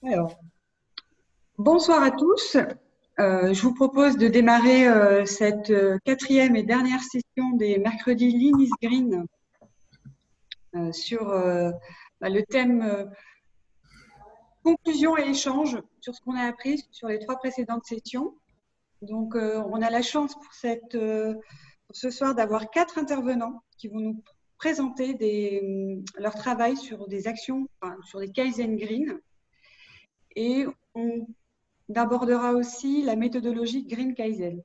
Alors, bonsoir à tous. Je vous propose de démarrer cette quatrième et dernière session des mercredis Lean is Green sur le thème conclusion et échange sur ce qu'on a appris sur les 3 précédentes sessions. Donc, on a la chance pour ce soir d'avoir 4 intervenants qui vont nous présenter leur travail sur des actions, sur des Kaizen Green. Et on abordera aussi la méthodologie Green Kaizen.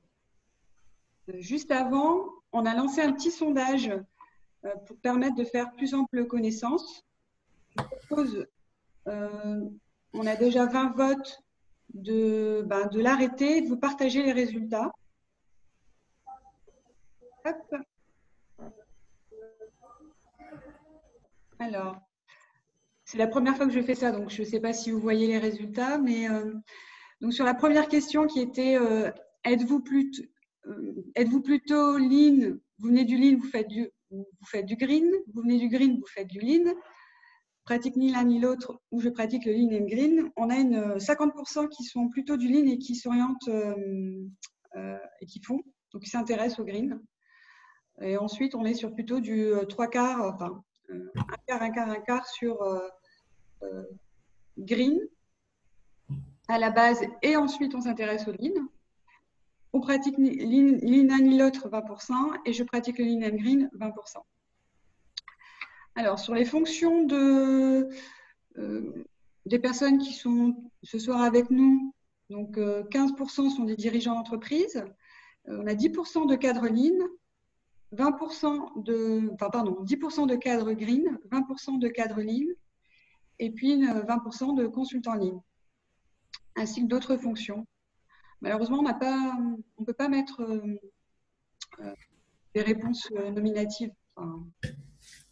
Juste avant, on a lancé un petit sondage pour permettre de faire plus ample connaissance. Je propose, on a déjà 20 votes de l'arrêter et de vous partager les résultats. Hop. Alors, c'est la première fois que je fais ça, donc je ne sais pas si vous voyez les résultats, mais donc sur la première question qui était êtes-vous plutôt lean, vous venez du lean, vous faites du green, vous venez du green, vous faites du lean, pratique ni l'un ni l'autre, ou je pratique le lean and green, on a 50% qui sont plutôt du lean et qui s'orientent et qui font, donc qui s'intéressent au green. Et ensuite, on est sur plutôt du 3/4, enfin, un quart sur green à la base, et ensuite on s'intéresse au lean. On pratique lean l'un ni l'autre 20% et je pratique le lean and green 20%. Alors, sur les fonctions des personnes qui sont ce soir avec nous, donc 15% sont des dirigeants d'entreprise, on a 10% de cadres lean, 10% de cadres green, 20% de cadres lean et puis 20% de consultants lean, ainsi que d'autres fonctions. Malheureusement, on ne peut pas mettre des réponses nominatives.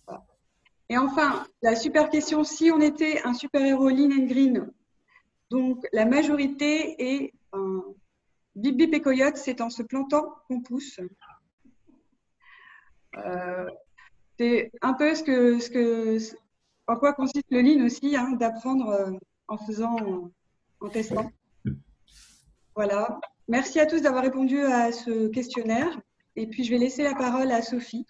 Voilà. Et enfin, la super question, si on était un super-héros lean and green, donc la majorité est bip bip et coyote, c'est en se plantant qu'on pousse. C'est un peu en quoi consiste le lean aussi, hein, d'apprendre en testant. Voilà. Merci à tous d'avoir répondu à ce questionnaire. Et puis, je vais laisser la parole à Sophie.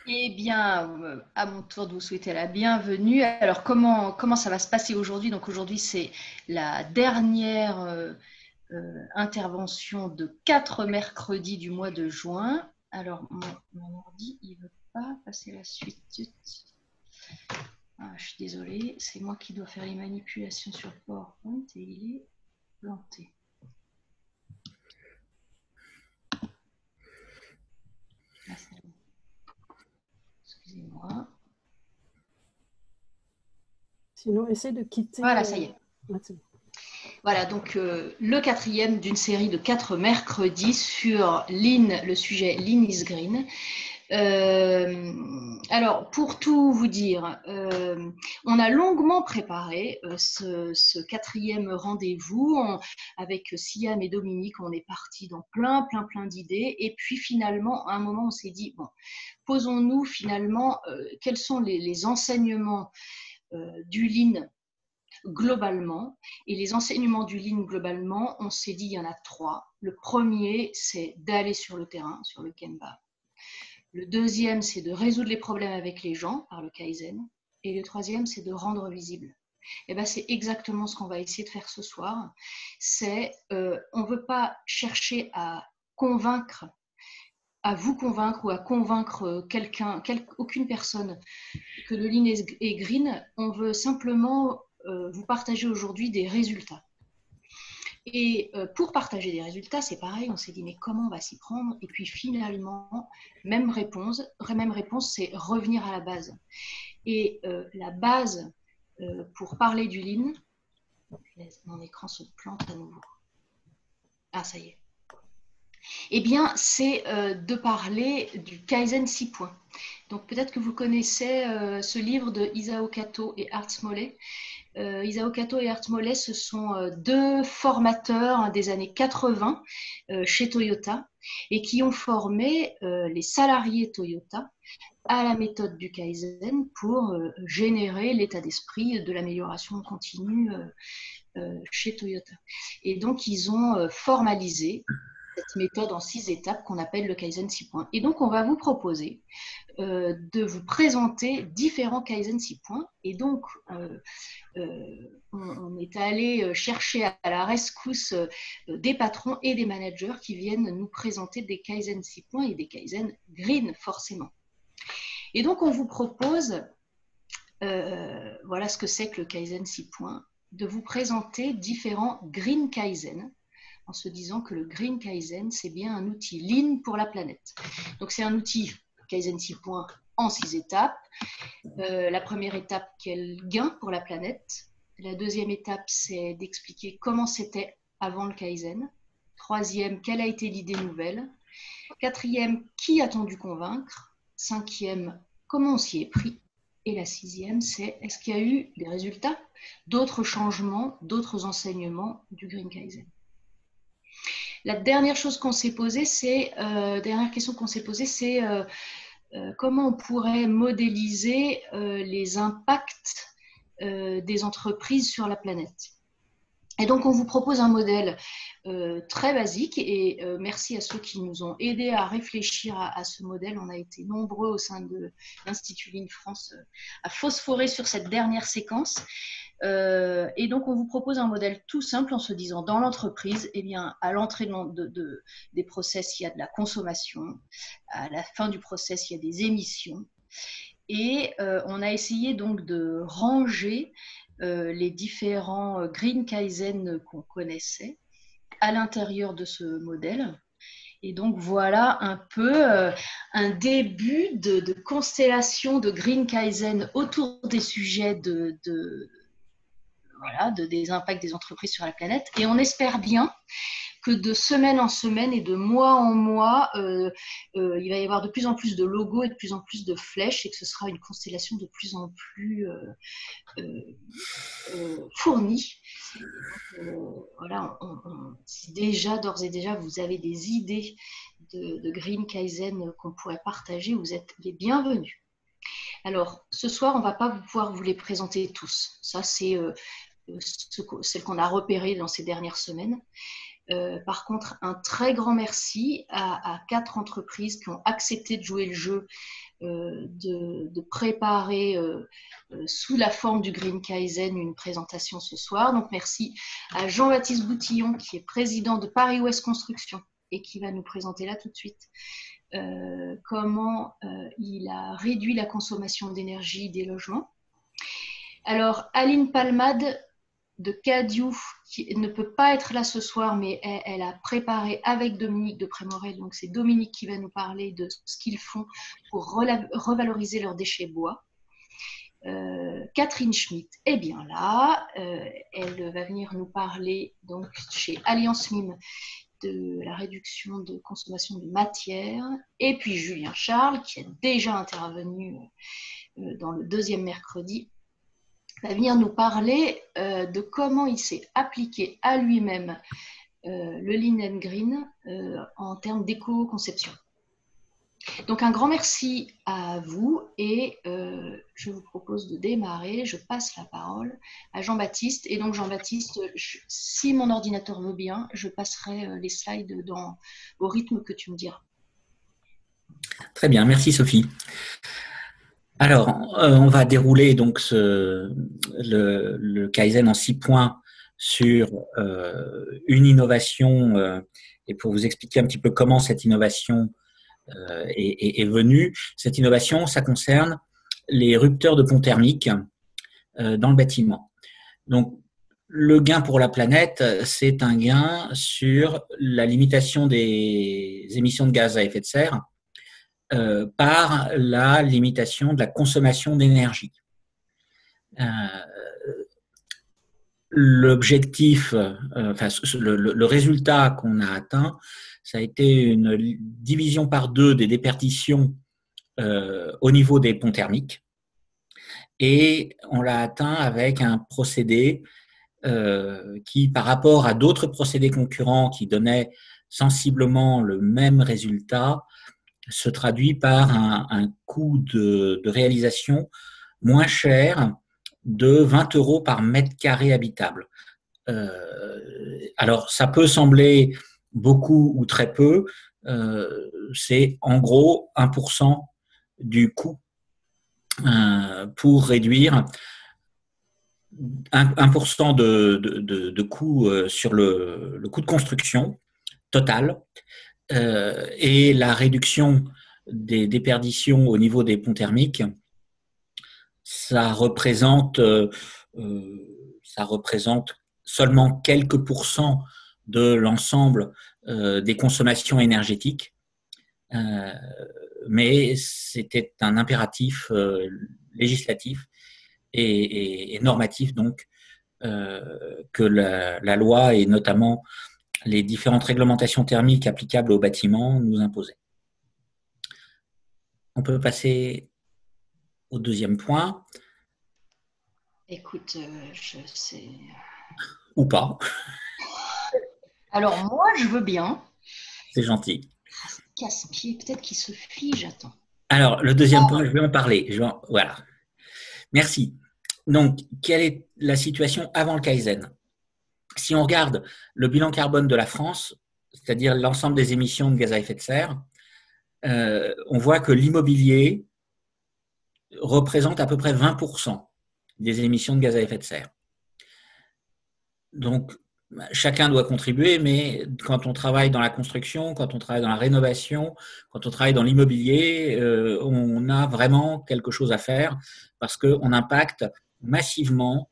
Eh bien, à mon tour de vous souhaiter la bienvenue. Alors, comment ça va se passer aujourd'hui? Donc, aujourd'hui, c'est la dernière intervention de 4 mercredis du mois de juin. Alors, mon ordi, il ne veut pas passer la suite. Ah, je suis désolée, c'est moi qui dois faire les manipulations sur PowerPoint et il est planté. Ah, c'est bon. Excusez-moi. Sinon, essaie de quitter. Voilà, ça y est. Voilà, donc le 4e d'une série de 4 mercredis sur Lean, le sujet Lean is Green. Alors, pour tout vous dire, on a longuement préparé ce 4e rendez-vous. Avec Siam et Dominique, on est parti dans plein d'idées. Et puis finalement, à un moment, on s'est dit, bon, posons-nous finalement quels sont les enseignements du Lean globalement. Et les enseignements du Lean globalement, on s'est dit, il y en a 3. Le premier, c'est d'aller sur le terrain, sur le Gemba. Le deuxième, c'est de résoudre les problèmes avec les gens par le Kaizen. Et le troisième, c'est de rendre visible. Et ben, c'est exactement ce qu'on va essayer de faire ce soir. On ne veut pas chercher à vous convaincre ou à convaincre aucune personne que le Lean est green. On veut simplement vous partager aujourd'hui des résultats. Et pour partager des résultats, c'est pareil, on s'est dit mais comment on va s'y prendre? Et puis finalement, même réponse, c'est revenir à la base. Et la base pour parler du Lean, mon écran se plante à nouveau. Ah, ça y est. Eh bien, c'est de parler du Kaizen 6 points. Donc peut-être que vous connaissez ce livre de Isao Kato et Art Smollet. Isao Kato et Art Smollet, ce sont deux formateurs des années 80 chez Toyota et qui ont formé les salariés Toyota à la méthode du Kaizen pour générer l'état d'esprit de l'amélioration continue chez Toyota. Et donc, ils ont formalisé cette méthode en 6 étapes qu'on appelle le Kaizen 6 points. Et donc, on va vous proposer de vous présenter différents Kaizen 6 points. Et donc, on est allé chercher à la rescousse des patrons et des managers qui viennent nous présenter des Kaizen 6 points et des Kaizen green, forcément. Et donc, on vous propose, voilà ce que c'est que le Kaizen 6 points, de vous présenter différents Green Kaizen, en se disant que le Green Kaizen, c'est bien un outil lean pour la planète. Donc, c'est un outil Kaizen 6 points en 6 étapes. La première étape, quel gain pour la planète. La deuxième étape, c'est d'expliquer comment c'était avant le Kaizen. Troisième, quelle a été l'idée nouvelle. Quatrième, qui a-t-on dû convaincre. Cinquième, comment on s'y est pris. Et la sixième, c'est est-ce qu'il y a eu des résultats, d'autres changements, d'autres enseignements du Green Kaizen. La dernière chose qu'on s'est posée, dernière question qu'on s'est posée, c'est comment on pourrait modéliser les impacts des entreprises sur la planète. Et donc, on vous propose un modèle très basique et merci à ceux qui nous ont aidés à réfléchir à ce modèle. On a été nombreux au sein de l'Institut Lean France à phosphorer sur cette dernière séquence. Et donc, on vous propose un modèle tout simple en se disant, dans l'entreprise, eh bien, à l'entrée des process, il y a de la consommation. À la fin du process, il y a des émissions. Et on a essayé donc de ranger les différents Green Kaizen qu'on connaissait à l'intérieur de ce modèle. Et donc, voilà un peu un début de constellation de Green Kaizen autour des sujets des impacts des entreprises sur la planète. Et on espère bien que de semaine en semaine et de mois en mois, il va y avoir de plus en plus de logos et de plus en plus de flèches et que ce sera une constellation de plus en plus fournie. Voilà, si déjà, d'ores et déjà, vous avez des idées de Green Kaizen qu'on pourrait partager, vous êtes les bienvenus. Alors, ce soir, on ne va pas pouvoir vous les présenter tous. Ça, c'est celle qu'on a repérée dans ces dernières semaines. Par contre, un très grand merci à 4 entreprises qui ont accepté de jouer le jeu, de préparer sous la forme du Green Kaizen une présentation ce soir. Donc, merci à Jean-Baptiste Boutillon, qui est président de Paris Ouest Construction et qui va nous présenter là tout de suite comment il a réduit la consommation d'énergie des logements. Alors, Aline Palmade de Cadieux, qui ne peut pas être là ce soir, mais elle a préparé avec Dominique de Prémorel, donc c'est Dominique qui va nous parler de ce qu'ils font pour revaloriser leurs déchets bois. Catherine Schmitt est bien là, elle va venir nous parler donc chez Alliance Mime de la réduction de consommation de matière, et puis Julien Charles, qui est déjà intervenu dans le deuxième mercredi, va venir nous parler de comment il s'est appliqué à lui-même le Lean and Green en termes d'éco-conception. Donc un grand merci à vous et je vous propose de démarrer. Je passe la parole à Jean-Baptiste. Et donc Jean-Baptiste, si mon ordinateur veut bien, je passerai les slides au rythme que tu me diras. Très bien, merci Sophie. Alors, on va dérouler donc le Kaizen en 6 points sur une innovation et pour vous expliquer un petit peu comment cette innovation est venue. Cette innovation, ça concerne les rupteurs de ponts thermiques dans le bâtiment. Donc, le gain pour la planète, c'est un gain sur la limitation des émissions de gaz à effet de serre par la limitation de la consommation d'énergie. L'objectif, le résultat qu'on a atteint, ça a été une division par deux des déperditions au niveau des ponts thermiques. Et on l'a atteint avec un procédé qui, par rapport à d'autres procédés concurrents qui donnaient sensiblement le même résultat, se traduit par un coût de réalisation moins cher de 20 € par mètre carré habitable. Alors, ça peut sembler beaucoup ou très peu, c'est en gros 1% du coût pour réduire 1% de coût sur le coût de construction total et la réduction des déperditions au niveau des ponts thermiques, ça représente seulement quelques pourcents de l'ensemble des consommations énergétiques, mais c'était un impératif législatif et normatif donc que la loi et notamment les différentes réglementations thermiques applicables aux bâtiments nous imposaient. On peut passer au deuxième point. Écoute, je sais. Ou pas. Alors moi, je veux bien. C'est gentil. Casse-pied, peut-être qu'il se fige, attends. Alors, le deuxième point, je vais en parler. Voilà. Merci. Donc, quelle est la situation avant le Kaizen? Si on regarde le bilan carbone de la France, c'est-à-dire l'ensemble des émissions de gaz à effet de serre, on voit que l'immobilier représente à peu près 20% des émissions de gaz à effet de serre. Donc, chacun doit contribuer, mais quand on travaille dans la construction, quand on travaille dans la rénovation, quand on travaille dans l'immobilier, on a vraiment quelque chose à faire parce qu'on impacte massivement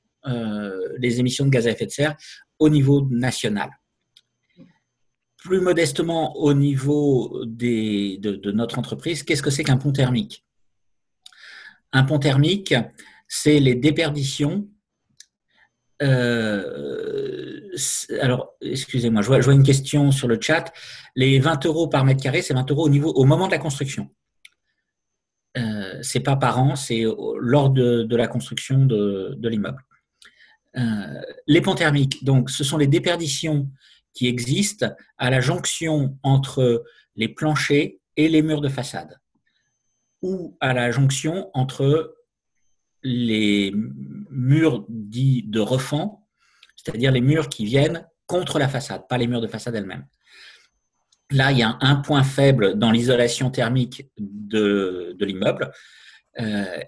les émissions de gaz à effet de serre au niveau national. Plus modestement, au niveau de notre entreprise, qu'est-ce que c'est qu'un pont thermique? Un pont thermique, c'est les déperditions. Alors, excusez-moi, je vois une question sur le chat. Les 20 € par mètre carré, c'est 20 € au moment de la construction. C'est pas par an, c'est lors de la construction de l'immeuble. Les ponts thermiques, donc, ce sont les déperditions qui existent à la jonction entre les planchers et les murs de façade, ou à la jonction entre les murs dits de refend, c'est-à-dire les murs qui viennent contre la façade, pas les murs de façade elles-mêmes. Là, il y a un point faible dans l'isolation thermique de l'immeuble.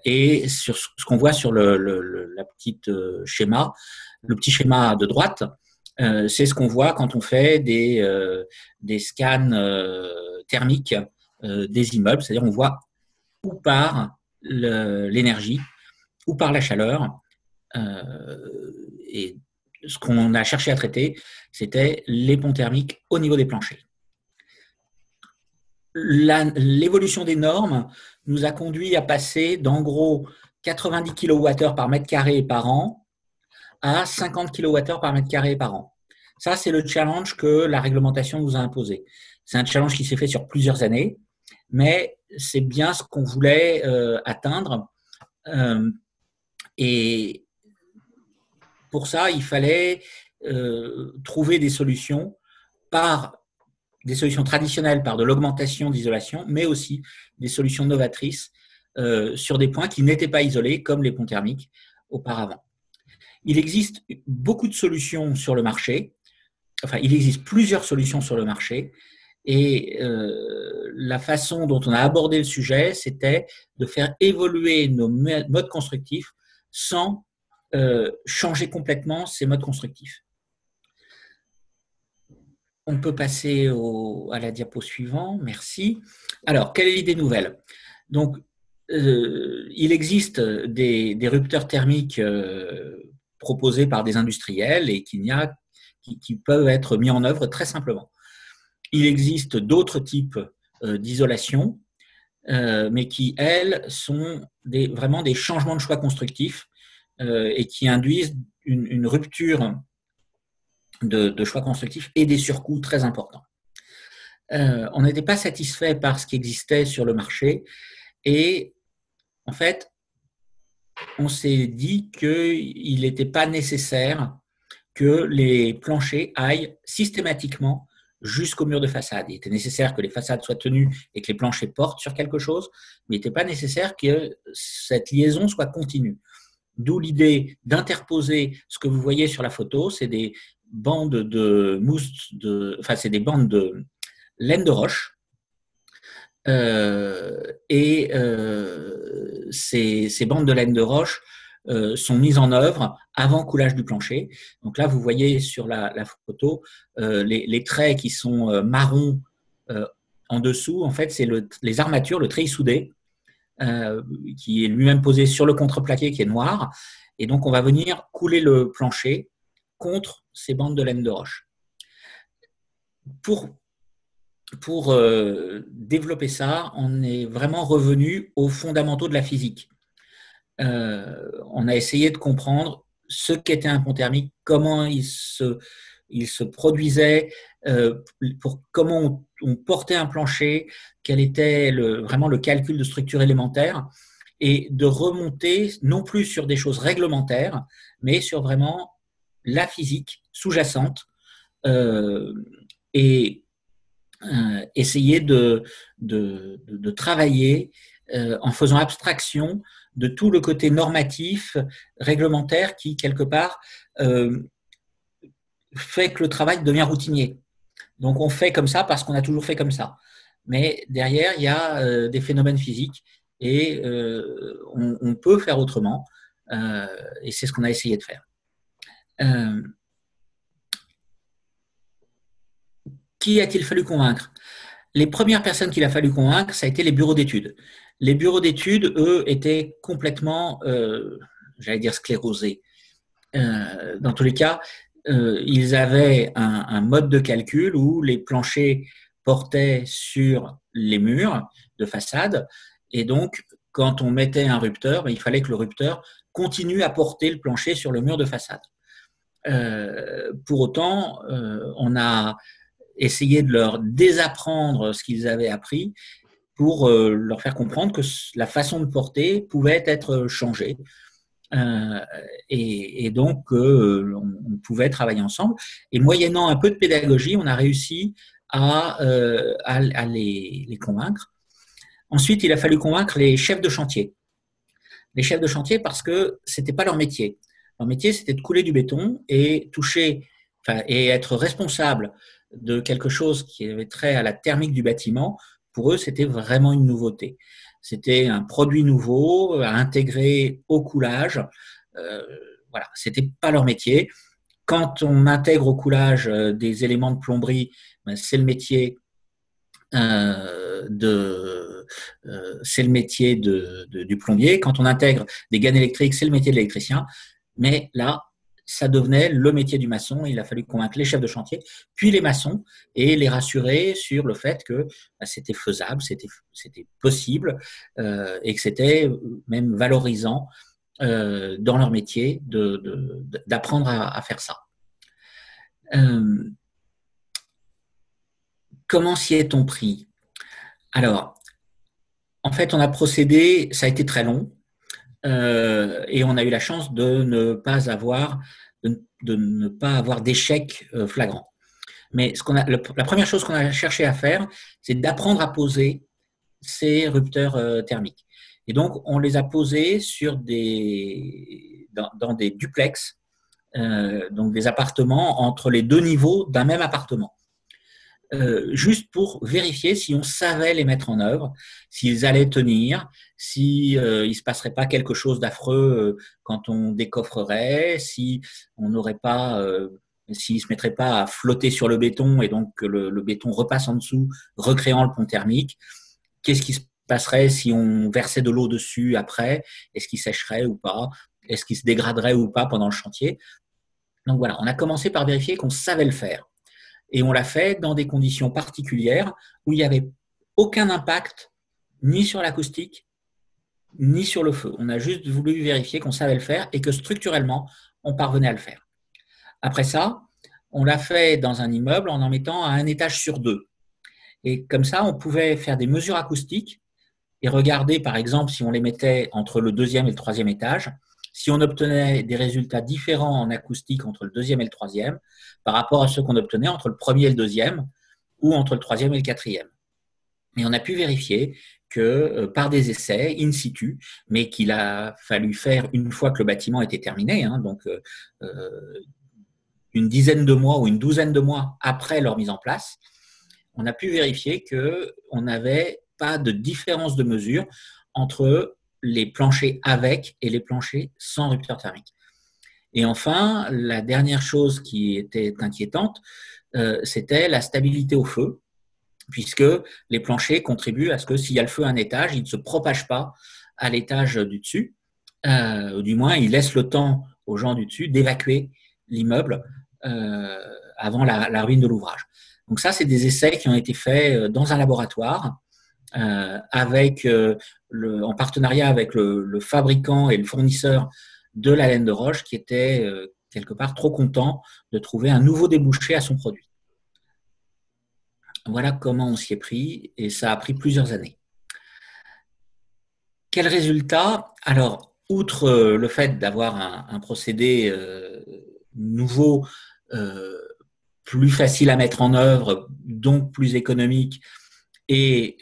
Et sur ce qu'on voit sur le petit schéma de droite, c'est ce qu'on voit quand on fait des scans thermiques des immeubles, c'est-à-dire on voit où part l'énergie, ou par la chaleur. Et ce qu'on a cherché à traiter, c'était les ponts thermiques au niveau des planchers. L'évolution des normes nous a conduit à passer d'en gros 90 kWh par mètre carré par an à 50 kWh par mètre carré par an. Ça, c'est le challenge que la réglementation nous a imposé. C'est un challenge qui s'est fait sur plusieurs années, mais c'est bien ce qu'on voulait atteindre. Et pour ça, il fallait trouver des solutions traditionnelles par de l'augmentation d'isolation, mais aussi des solutions novatrices sur des points qui n'étaient pas isolés, comme les ponts thermiques auparavant. Il existe beaucoup de solutions sur le marché, enfin, il existe plusieurs solutions sur le marché, et la façon dont on a abordé le sujet, c'était de faire évoluer nos modes constructifs sans changer complètement ces modes constructifs. On peut passer à la diapo suivante. Merci. Alors, quelle est l'idée nouvelle? Donc, il existe des rupteurs thermiques proposés par des industriels et qui peuvent être mis en œuvre très simplement. Il existe d'autres types d'isolation, mais qui, elles, sont vraiment des changements de choix constructifs et qui induisent une rupture de choix constructifs et des surcoûts très importants. on n'était pas satisfait par ce qui existait sur le marché et en fait, on s'est dit qu'il n'était pas nécessaire que les planchers aillent systématiquement jusqu'au mur de façade. Il était nécessaire que les façades soient tenues et que les planchers portent sur quelque chose, mais il n'était pas nécessaire que cette liaison soit continue. D'où l'idée d'interposer ce que vous voyez sur la photo, c'est des bandes de mousse, c'est des bandes de laine de roche. Ces bandes de laine de roche sont mises en œuvre avant coulage du plancher. Donc là, vous voyez sur la photo les traits qui sont marrons en dessous. En fait, c'est les armatures, le treillis soudé, qui est lui-même posé sur le contreplaqué qui est noir. Et donc, on va venir couler le plancher contre ces bandes de laine de roche. Pour développer ça, on est vraiment revenu aux fondamentaux de la physique. On a essayé de comprendre ce qu'était un pont thermique, comment il se produisait, comment on portait un plancher, quel était vraiment le calcul de structure élémentaire, et de remonter non plus sur des choses réglementaires, mais sur vraiment la physique sous-jacente, et essayer de travailler en faisant abstraction de tout le côté normatif, réglementaire qui, quelque part, fait que le travail devient routinier. Donc, on fait comme ça parce qu'on a toujours fait comme ça. Mais derrière, il y a des phénomènes physiques et on peut faire autrement. Et c'est ce qu'on a essayé de faire. Qui a-t-il fallu convaincre? Les premières personnes qu'il a fallu convaincre, ça a été les bureaux d'études. Les bureaux d'études, eux, étaient complètement, j'allais dire, sclérosés. Dans tous les cas, ils avaient un mode de calcul où les planchers portaient sur les murs de façade. Et donc, quand on mettait un rupteur, il fallait que le rupteur continue à porter le plancher sur le mur de façade. Pour autant, on a essayé de leur désapprendre ce qu'ils avaient appris pour leur faire comprendre que la façon de porter pouvait être changée. Et donc, on pouvait travailler ensemble. Et moyennant un peu de pédagogie, on a réussi à les convaincre. Ensuite, il a fallu convaincre les chefs de chantier. Les chefs de chantier parce que ce n'était pas leur métier. Leur métier, c'était de couler du béton et et être responsable de quelque chose qui avait trait à la thermique du bâtiment. Pour eux, c'était vraiment une nouveauté. C'était un produit nouveau à intégrer au coulage. Voilà, c'était pas leur métier. Quand on intègre au coulage des éléments de plomberie, c'est le métier du plombier. Quand on intègre des gaines électriques, c'est le métier de l'électricien. Mais là, ça devenait le métier du maçon. Il a fallu convaincre les chefs de chantier, puis les maçons, et les rassurer sur le fait que c'était faisable, c'était possible, et que c'était même valorisant dans leur métier d'apprendre à faire ça. Comment s'y est-on pris? Alors, en fait, on a procédé, ça a été très long, et on a eu la chance de ne pas avoir d'échec flagrant. Mais la première chose qu'on a cherché à faire, c'est d'apprendre à poser ces rupteurs thermiques. Et donc, on les a posés dans des duplex, donc des appartements entre les deux niveaux d'un même appartement. Juste pour vérifier si on savait les mettre en œuvre, s'ils allaient tenir, si il se passerait pas quelque chose d'affreux quand on décoffrerait, si on n'aurait pas, s'ils se mettraient pas à flotter sur le béton et donc que le béton repasse en dessous, recréant le pont thermique. Qu'est-ce qui se passerait si on versait de l'eau dessus après? Est-ce qu'il sécherait ou pas? Est-ce qu'il se dégraderait ou pas pendant le chantier? Donc voilà, on a commencé par vérifier qu'on savait le faire. Et on l'a fait dans des conditions particulières où il n'y avait aucun impact ni sur l'acoustique, ni sur le feu. On a juste voulu vérifier qu'on savait le faire et que structurellement, on parvenait à le faire. Après ça, on l'a fait dans un immeuble en mettant à un étage sur deux. Et comme ça, on pouvait faire des mesures acoustiques et regarder, par exemple, si on les mettait entre le deuxième et le troisième étage, si on obtenait des résultats différents en acoustique entre le deuxième et le troisième par rapport à ceux qu'on obtenait entre le premier et le deuxième ou entre le troisième et le quatrième. Et on a pu vérifier que par des essais in situ, mais qu'il a fallu faire une fois que le bâtiment était terminé, hein, donc une dizaine de mois ou une douzaine de mois après leur mise en place, on a pu vérifier qu'on n'avait pas de différence de mesure entre les planchers avec et les planchers sans rupture thermique. Et enfin, la dernière chose qui était inquiétante, c'était la stabilité au feu, puisque les planchers contribuent à ce que s'il y a le feu à un étage, il ne se propage pas à l'étage du dessus, du moins il laisse le temps aux gens du dessus d'évacuer l'immeuble avant la ruine de l'ouvrage. Donc ça, c'est des essais qui ont été faits dans un laboratoire en partenariat avec le fabricant et le fournisseur de la laine de roche qui était quelque part trop content de trouver un nouveau débouché à son produit. Voilà comment on s'y est pris et ça a pris plusieurs années. Quel résultat? Alors, outre le fait d'avoir un procédé nouveau, plus facile à mettre en œuvre, donc plus économique et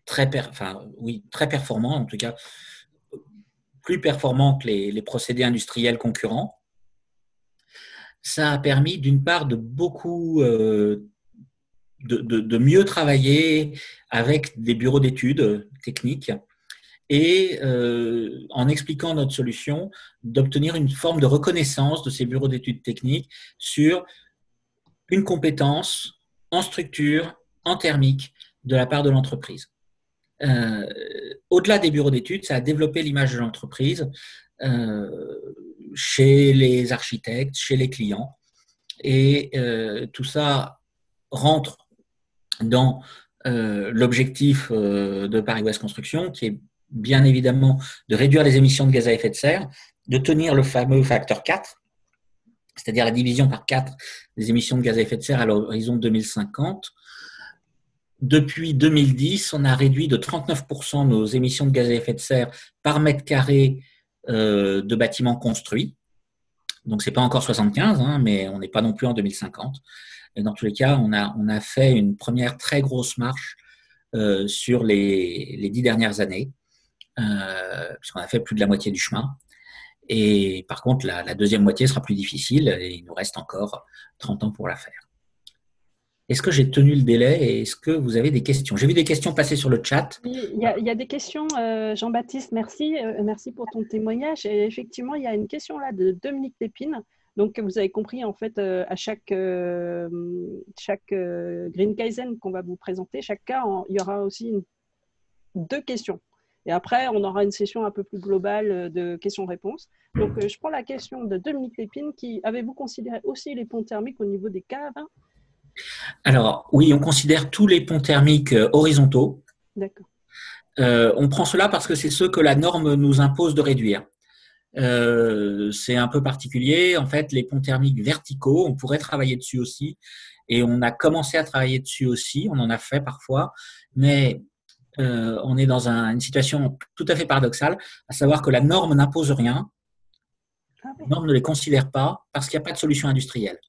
très performant, en tout cas plus performant que les procédés industriels concurrents, ça a permis d'une part de beaucoup de mieux travailler avec des bureaux d'études techniques et en expliquant notre solution, d'obtenir une forme de reconnaissance de ces bureaux d'études techniques sur une compétence en structure, en thermique de la part de l'entreprise. Au-delà des bureaux d'études, ça a développé l'image de l'entreprise chez les architectes, chez les clients. Et tout ça rentre dans l'objectif de Paris West Construction, qui est bien évidemment de réduire les émissions de gaz à effet de serre, de tenir le fameux facteur 4, c'est-à-dire la division par 4 des émissions de gaz à effet de serre à l'horizon 2050. Depuis 2010, on a réduit de 39% nos émissions de gaz à effet de serre par mètre carré de bâtiments construits. Donc, ce n'est pas encore 75, hein, mais on n'est pas non plus en 2050. Et dans tous les cas, on a fait une première très grosse marche sur les 10 dernières années, puisqu'on a fait plus de la moitié du chemin. Et par contre, la deuxième moitié sera plus difficile et il nous reste encore 30 ans pour la faire. Est-ce que j'ai tenu le délai et est-ce que vous avez des questions? J'ai vu des questions passer sur le chat. Il y a des questions, Jean-Baptiste, merci. Merci pour ton témoignage. Et effectivement, il y a une question là de Dominique Lépine. Donc, vous avez compris, en fait, à chaque Green Kaizen qu'on va vous présenter, chaque cas, il y aura aussi 2 questions. Et après, on aura une session un peu plus globale de questions-réponses. Donc, je prends la question de Dominique Lépine. Avez-vous considéré aussi les ponts thermiques au niveau des caves? Alors, oui, on considère tous les ponts thermiques horizontaux. D'accord. On prend cela parce que c'est ceux que la norme nous impose de réduire. C'est un peu particulier. En fait, les ponts thermiques verticaux, on pourrait travailler dessus aussi. Et on a commencé à travailler dessus aussi. On en a fait parfois. Mais on est dans une situation tout à fait paradoxale, à savoir que la norme n'impose rien. La norme ne les considère pas parce qu'il n'y a pas de solution industrielle.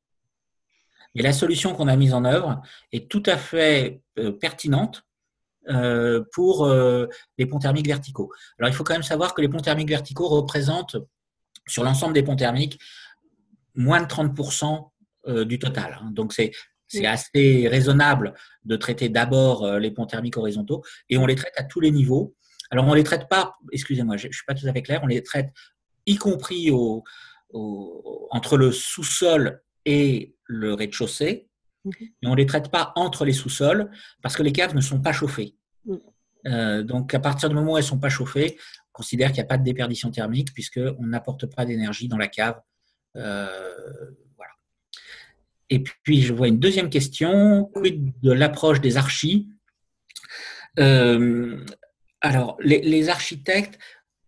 Et la solution qu'on a mise en œuvre est tout à fait pertinente pour les ponts thermiques verticaux. Alors, il faut quand même savoir que les ponts thermiques verticaux représentent, sur l'ensemble des ponts thermiques, moins de 30% du total. Donc, c'est assez raisonnable de traiter d'abord les ponts thermiques horizontaux et on les traite à tous les niveaux. Alors, on ne les traite pas, excusez-moi, je ne suis pas tout à fait clair, on les traite y compris entre le sous-sol et le rez-de-chaussée, mais on ne les traite pas entre les sous-sols parce que les caves ne sont pas chauffées. Donc, à partir du moment où elles ne sont pas chauffées, on considère qu'il n'y a pas de déperdition thermique puisqu'on n'apporte pas d'énergie dans la cave. Voilà. Et puis, je vois une deuxième question. Quid de l'approche des archis? Alors, les architectes,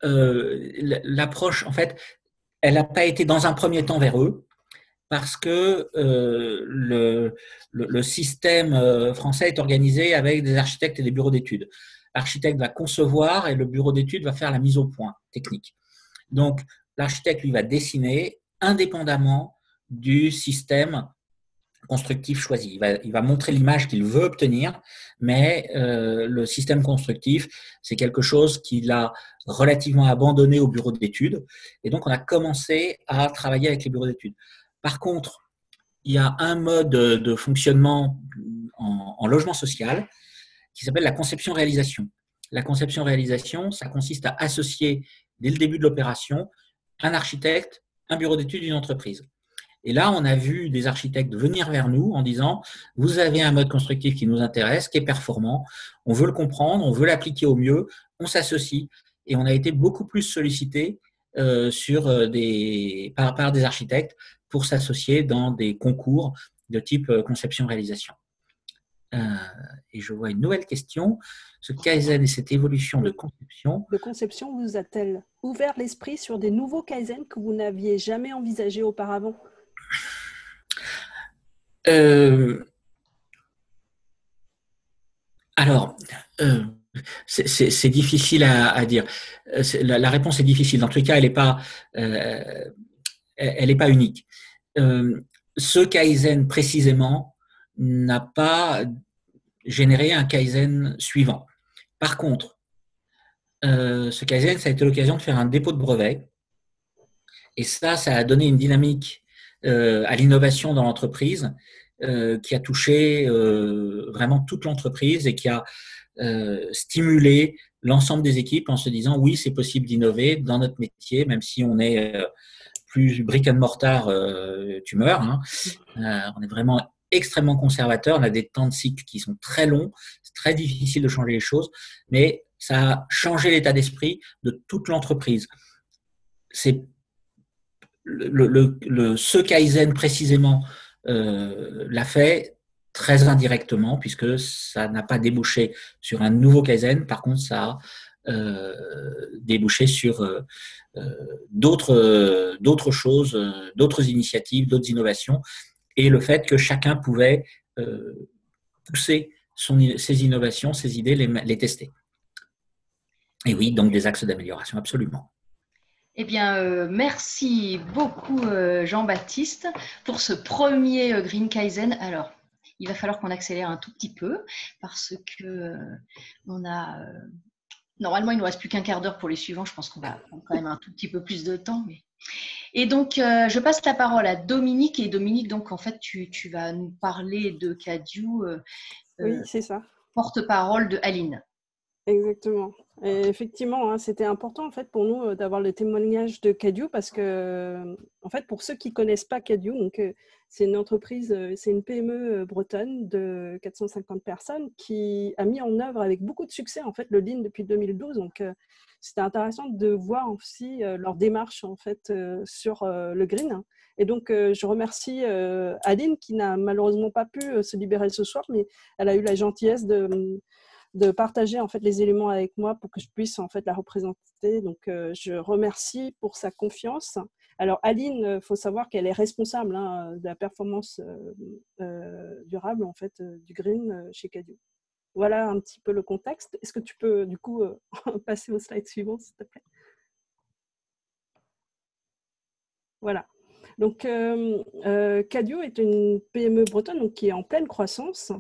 l'approche, en fait, elle n'a pas été dans un premier temps vers eux parce que le système français est organisé avec des architectes et des bureaux d'études. L'architecte va concevoir et le bureau d'études va faire la mise au point technique. Donc, l'architecte, lui, va dessiner indépendamment du système constructif choisi. Il va montrer l'image qu'il veut obtenir, mais le système constructif, c'est quelque chose qu'il a relativement abandonné au bureau d'études. Et donc, on a commencé à travailler avec les bureaux d'études. Par contre, il y a un mode de fonctionnement en logement social qui s'appelle la conception-réalisation. La conception-réalisation, ça consiste à associer dès le début de l'opération un architecte, un bureau d'études, une entreprise. Et là, on a vu des architectes venir vers nous en disant « Vous avez un mode constructif qui nous intéresse, qui est performant, on veut le comprendre, on veut l'appliquer au mieux, on s'associe. » Et on a été beaucoup plus sollicités par des architectes pour s'associer dans des concours de type conception-réalisation. Et je vois une nouvelle question. Ce Kaizen et cette évolution de conception vous a-t-elle ouvert l'esprit sur des nouveaux Kaizen que vous n'aviez jamais envisagés auparavant? Alors, c'est difficile à dire. La réponse est difficile. Dans tous les cas, elle n'est pas unique. Ce Kaizen précisément n'a pas généré un Kaizen suivant. Par contre, ce Kaizen, ça a été l'occasion de faire un dépôt de brevet. Et ça a donné une dynamique à l'innovation dans l'entreprise qui a touché vraiment toute l'entreprise et qui a stimulé l'ensemble des équipes en se disant oui, c'est possible d'innover dans notre métier, même si on est plus brick and mortar, tu meurs. Hein. On est vraiment extrêmement conservateur, on a des temps de cycle qui sont très longs, c'est très difficile de changer les choses, mais ça a changé l'état d'esprit de toute l'entreprise. C'est ce Kaizen précisément l'a fait très indirectement puisque ça n'a pas débouché sur un nouveau Kaizen. Par contre, ça a débouché sur d'autres choses, d'autres initiatives, d'autres innovations et le fait que chacun pouvait pousser ses innovations, ses idées, les tester. Et oui, donc des axes d'amélioration, absolument. Eh bien, merci beaucoup Jean-Baptiste pour ce premier Green Kaizen. Alors, il va falloir qu'on accélère un tout petit peu parce que on a normalement il nous reste plus qu'un quart d'heure pour les suivants. Je pense qu'on va prendre quand même un tout petit peu plus de temps. Et donc, je passe la parole à Dominique. Et Dominique, donc en fait, tu vas nous parler de Cadio. Oui, c'est ça. Porte-parole de Aline. Exactement. Et effectivement, hein, c'était important en fait pour nous d'avoir le témoignage de Cadio parce que, en fait, pour ceux qui ne connaissent pas Cadio, donc c'est une entreprise, c'est une PME bretonne de 450 personnes qui a mis en œuvre avec beaucoup de succès en fait le Lean depuis 2012. Donc c'était intéressant de voir aussi leur démarche en fait sur le Green. Et donc je remercie Aline qui n'a malheureusement pas pu se libérer ce soir, mais elle a eu la gentillesse de partager en fait les éléments avec moi pour que je puisse en fait la représenter. Donc je remercie pour sa confiance. Alors Aline, il faut savoir qu'elle est responsable de la performance durable en fait du Green chez Cadio. Voilà un petit peu le contexte. Est-ce que tu peux du coup passer au slide suivant s'il te plaît? Voilà. Donc, Cadio est une PME bretonne donc, qui est en pleine croissance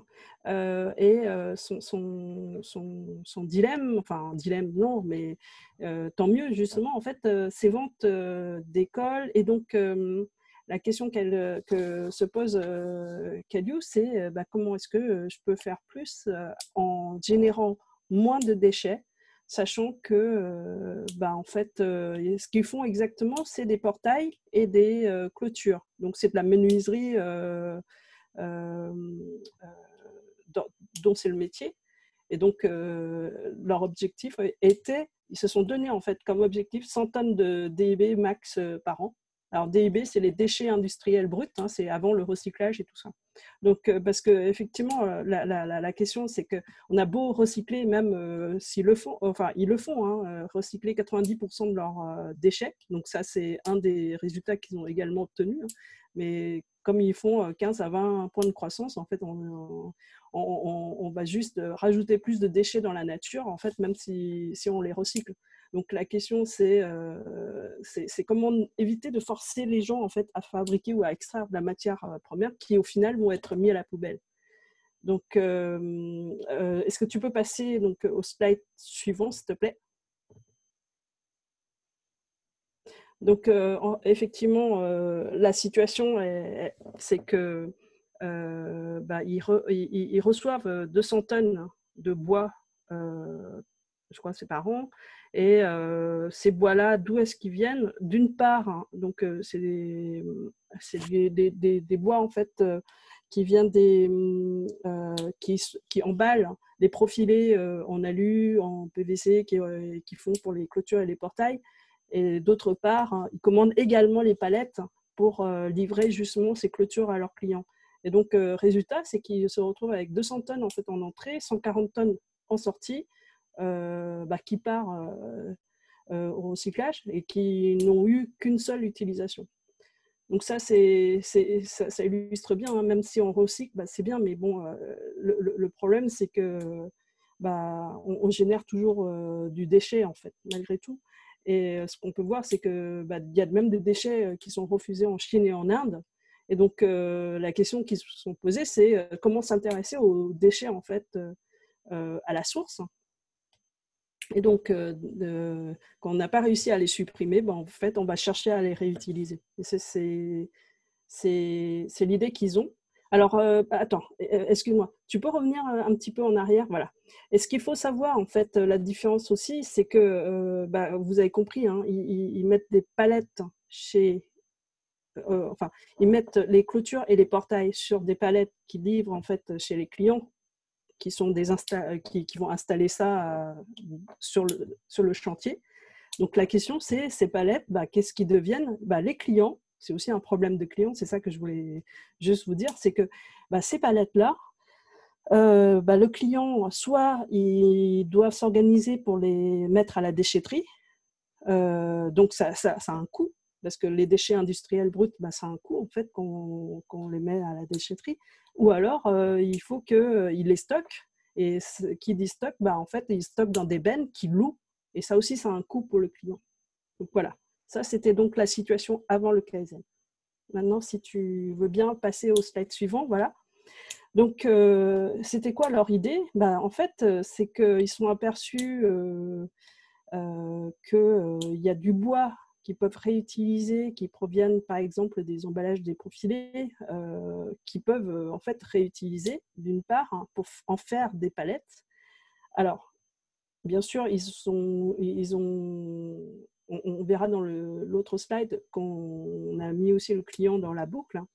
et son dilemme, enfin dilemme non, mais tant mieux justement, en fait, ses ventes d'école. Et donc, la question que se pose Cadio, c'est comment est-ce que je peux faire plus en générant moins de déchets, sachant que en fait, ce qu'ils font exactement, c'est des portails et des clôtures. Donc, c'est de la menuiserie dont c'est le métier. Et donc, leur objectif était, ils se sont donné en fait comme objectif 100 tonnes de DEB max par an. Alors, DIB, c'est les déchets industriels bruts, hein, c'est avant le recyclage et tout ça. Donc, parce qu'effectivement, la question, c'est qu'on a beau recycler, même s'ils le font, enfin, ils le font, hein, recycler 90% de leurs déchets. Donc, ça, c'est un des résultats qu'ils ont également obtenus. Hein. Mais comme ils font 15 à 20 points de croissance, en fait, on va juste rajouter plus de déchets dans la nature, en fait, même si on les recycle. Donc la question, c'est comment éviter de forcer les gens en fait, à fabriquer ou à extraire de la matière première qui, au final, vont être mis à la poubelle. Donc, est-ce que tu peux passer donc, au slide suivant, s'il te plaît? Donc, effectivement, la situation, c'est que ils reçoivent 200 tonnes de bois, je crois, c'est par an. Et ces bois-là, d'où est-ce qu'ils viennent? D'une part, hein, donc c'est des bois en fait qui viennent qui emballent des profilés en alu, en PVC qui font pour les clôtures et les portails. Et d'autre part, hein, ils commandent également les palettes pour livrer justement ces clôtures à leurs clients. Et donc, résultat, c'est qu'ils se retrouvent avec 200 tonnes en fait en entrée, 140 tonnes en sortie, qui part au recyclage et qui n'ont eu qu'une seule utilisation. Donc ça illustre bien, hein, même si on recycle, c'est bien, mais bon, le problème, c'est que on génère toujours du déchet, en fait, malgré tout. Et ce qu'on peut voir, c'est qu'il y a même des déchets qui sont refusés en Chine et en Inde. Et donc, la question qui se sont posées, c'est comment s'intéresser aux déchets, en fait, à la source. Et donc, quand on n'a pas réussi à les supprimer, en fait, on va chercher à les réutiliser. Et c'est l'idée qu'ils ont. Alors, attends, excuse-moi, tu peux revenir un petit peu en arrière, voilà. Et ce qu'il faut savoir, en fait, la différence aussi, c'est que, vous avez compris, hein, ils mettent des palettes ils mettent les clôtures et les portails sur des palettes qui livrent, en fait, chez les clients, qui vont installer ça sur le chantier. Donc, la question, c'est ces palettes, qu'est-ce qu'ils deviennent? Les clients, c'est aussi un problème de clients, c'est ça que je voulais juste vous dire, c'est que ces palettes-là, le client, soit il doit s'organiser pour les mettre à la déchetterie, donc ça a un coût, parce que les déchets industriels bruts, ça a un coût en fait quand on les met à la déchetterie, ou alors il faut qu'il les stocke, et qui dit stock, en fait il stocke dans des bennes qu'il loue, et ça aussi ça a un coût pour le client. Donc voilà, ça c'était donc la situation avant le Kaizen. Maintenant, si tu veux bien passer au slide suivant, voilà. Donc, c'était quoi leur idée? En fait, c'est qu'ils sont aperçus qu'il y a du bois qu'ils peuvent réutiliser, qui proviennent par exemple des emballages des profilés, qui peuvent en fait réutiliser d'une part, hein, pour en faire des palettes. Alors, bien sûr, on verra dans l'autre slide qu'on a mis aussi le client dans la boucle, hein,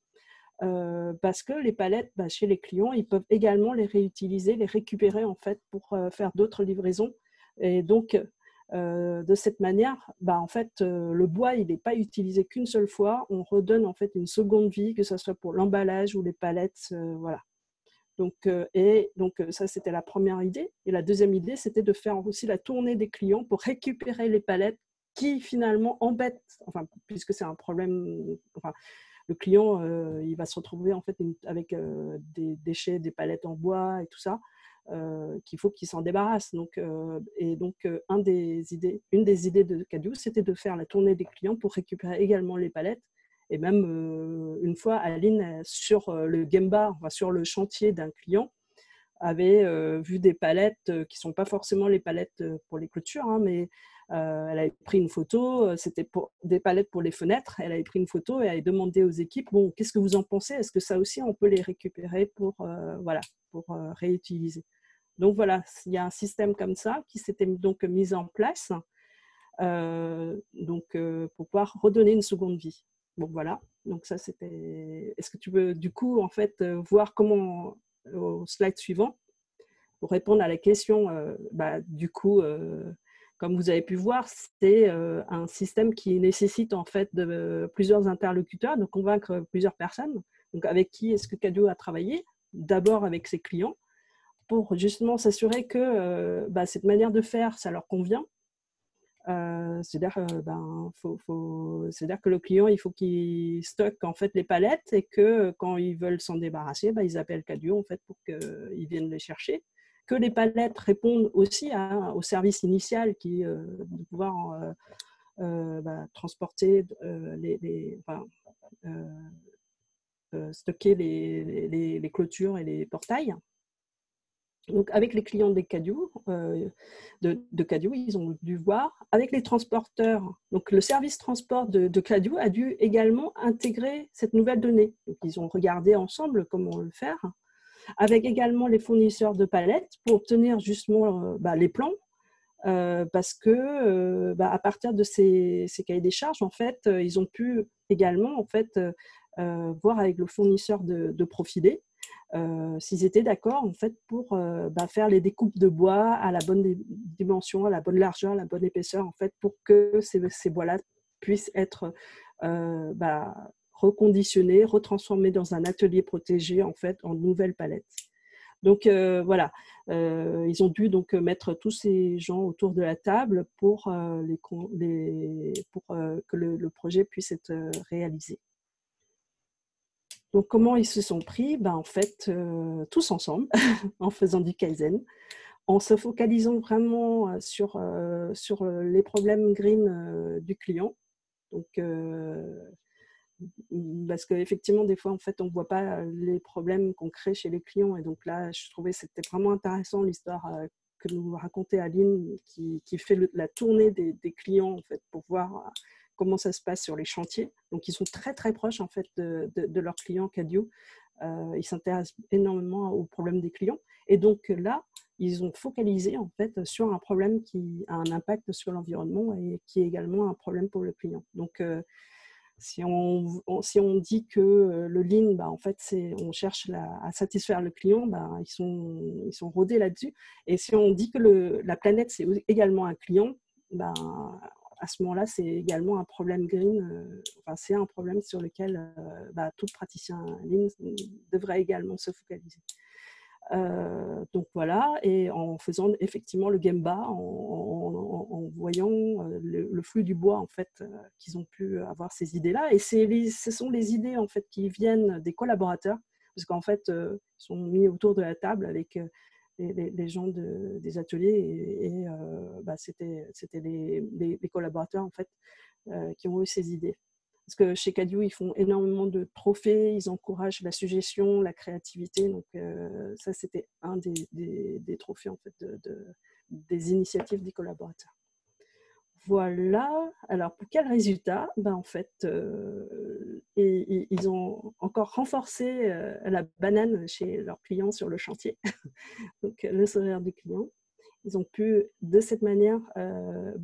parce que les palettes, chez les clients, ils peuvent également les réutiliser, les récupérer en fait pour faire d'autres livraisons. Et donc, de cette manière, en fait, le bois, il n'est pas utilisé qu'une seule fois. On redonne en fait une seconde vie, que ce soit pour l'emballage ou les palettes, voilà. Donc, ça, c'était la première idée. Et la deuxième idée, c'était de faire aussi la tournée des clients pour récupérer les palettes qui finalement embêtent, enfin, puisque c'est un problème, enfin, le client, il va se retrouver en fait avec des déchets, des palettes en bois et tout ça, qu'il faut qu'il s'en débarrasse. Donc, une des idées de Cadieux, c'était de faire la tournée des clients pour récupérer également les palettes. Et même une fois, Aline, sur le Gemba, enfin, sur le chantier d'un client, avait vu des palettes qui ne sont pas forcément les palettes pour les clôtures, hein, mais elle avait pris une photo, c'était des palettes pour les fenêtres. Elle avait pris une photo et elle avait demandé aux équipes, bon, qu'est-ce que vous en pensez? Est-ce que ça aussi, on peut les récupérer pour réutiliser? Donc voilà, il y a un système comme ça qui s'était donc mis en place pour pouvoir redonner une seconde vie. Bon, voilà, donc ça c'était... Est-ce que tu veux du coup en fait voir comment, au slide suivant, pour répondre à la question du coup Comme vous avez pu voir, c'est un système qui nécessite en fait plusieurs interlocuteurs, de convaincre plusieurs personnes. Donc, avec qui est-ce que Cadio a travaillé? D'abord avec ses clients, pour justement s'assurer que cette manière de faire, ça leur convient. C'est-à-dire que le client, il faut qu'il stocke en fait les palettes et que quand ils veulent s'en débarrasser, ils appellent Cadio en fait pour qu'ils viennent les chercher. Que les palettes répondent aussi au service initial qui est de pouvoir transporter stocker les clôtures et les portails. Donc, avec les clients de Cadio, ils ont dû voir. Avec les transporteurs, donc le service transport de Cadio a dû également intégrer cette nouvelle donnée. Donc, ils ont regardé ensemble comment le faire, avec également les fournisseurs de palettes pour obtenir justement les plans, parce que à partir de ces cahiers des charges, en fait, ils ont pu également en fait, voir avec le fournisseur de profilés s'ils étaient d'accord en fait, pour faire les découpes de bois à la bonne dimension, à la bonne largeur, à la bonne épaisseur, en fait, pour que ces bois-là puissent être reconditionnés, retransformés dans un atelier protégé en fait, en nouvelles palettes. Donc voilà, ils ont dû donc mettre tous ces gens autour de la table pour que le projet puisse être réalisé. Donc, comment ils se sont pris? En fait, tous ensemble, en faisant du Kaizen, en se focalisant vraiment sur les problèmes green du client. Donc, parce qu'effectivement, des fois, en fait, on ne voit pas les problèmes qu'on crée chez les clients. Et donc là, je trouvais que c'était vraiment intéressant l'histoire que nous racontait Aline, qui fait la tournée des clients, en fait, pour voir comment ça se passe sur les chantiers. Donc, ils sont très, très proches en fait, de leurs clients Cadio. Ils s'intéressent énormément aux problèmes des clients. Et donc là, ils ont focalisé en fait, sur un problème qui a un impact sur l'environnement et qui est également un problème pour le client. Donc, si on dit que le lean, en fait, on cherche à satisfaire le client, ils sont rodés là-dessus. Et si on dit que la planète, c'est également un client, à ce moment-là, c'est également un problème green. C'est un problème sur lequel tout praticien lean devrait également se focaliser. Donc voilà, et en faisant effectivement le Gemba, en voyant le flux du bois en fait, qu'ils ont pu avoir ces idées-là. Et ce sont les idées en fait qui viennent des collaborateurs, parce qu'en fait, ils sont mis autour de la table avec les gens des ateliers et c'était les collaborateurs en fait qui ont eu ces idées. Parce que chez Cadio, ils font énormément de trophées, ils encouragent la suggestion, la créativité. Donc ça, c'était un des trophées en fait, des initiatives des collaborateurs. Voilà. Alors, pour quel résultat? En fait, ils ont encore renforcé la banane chez leurs clients sur le chantier. Donc, le sourire du client. Ils ont pu, de cette manière,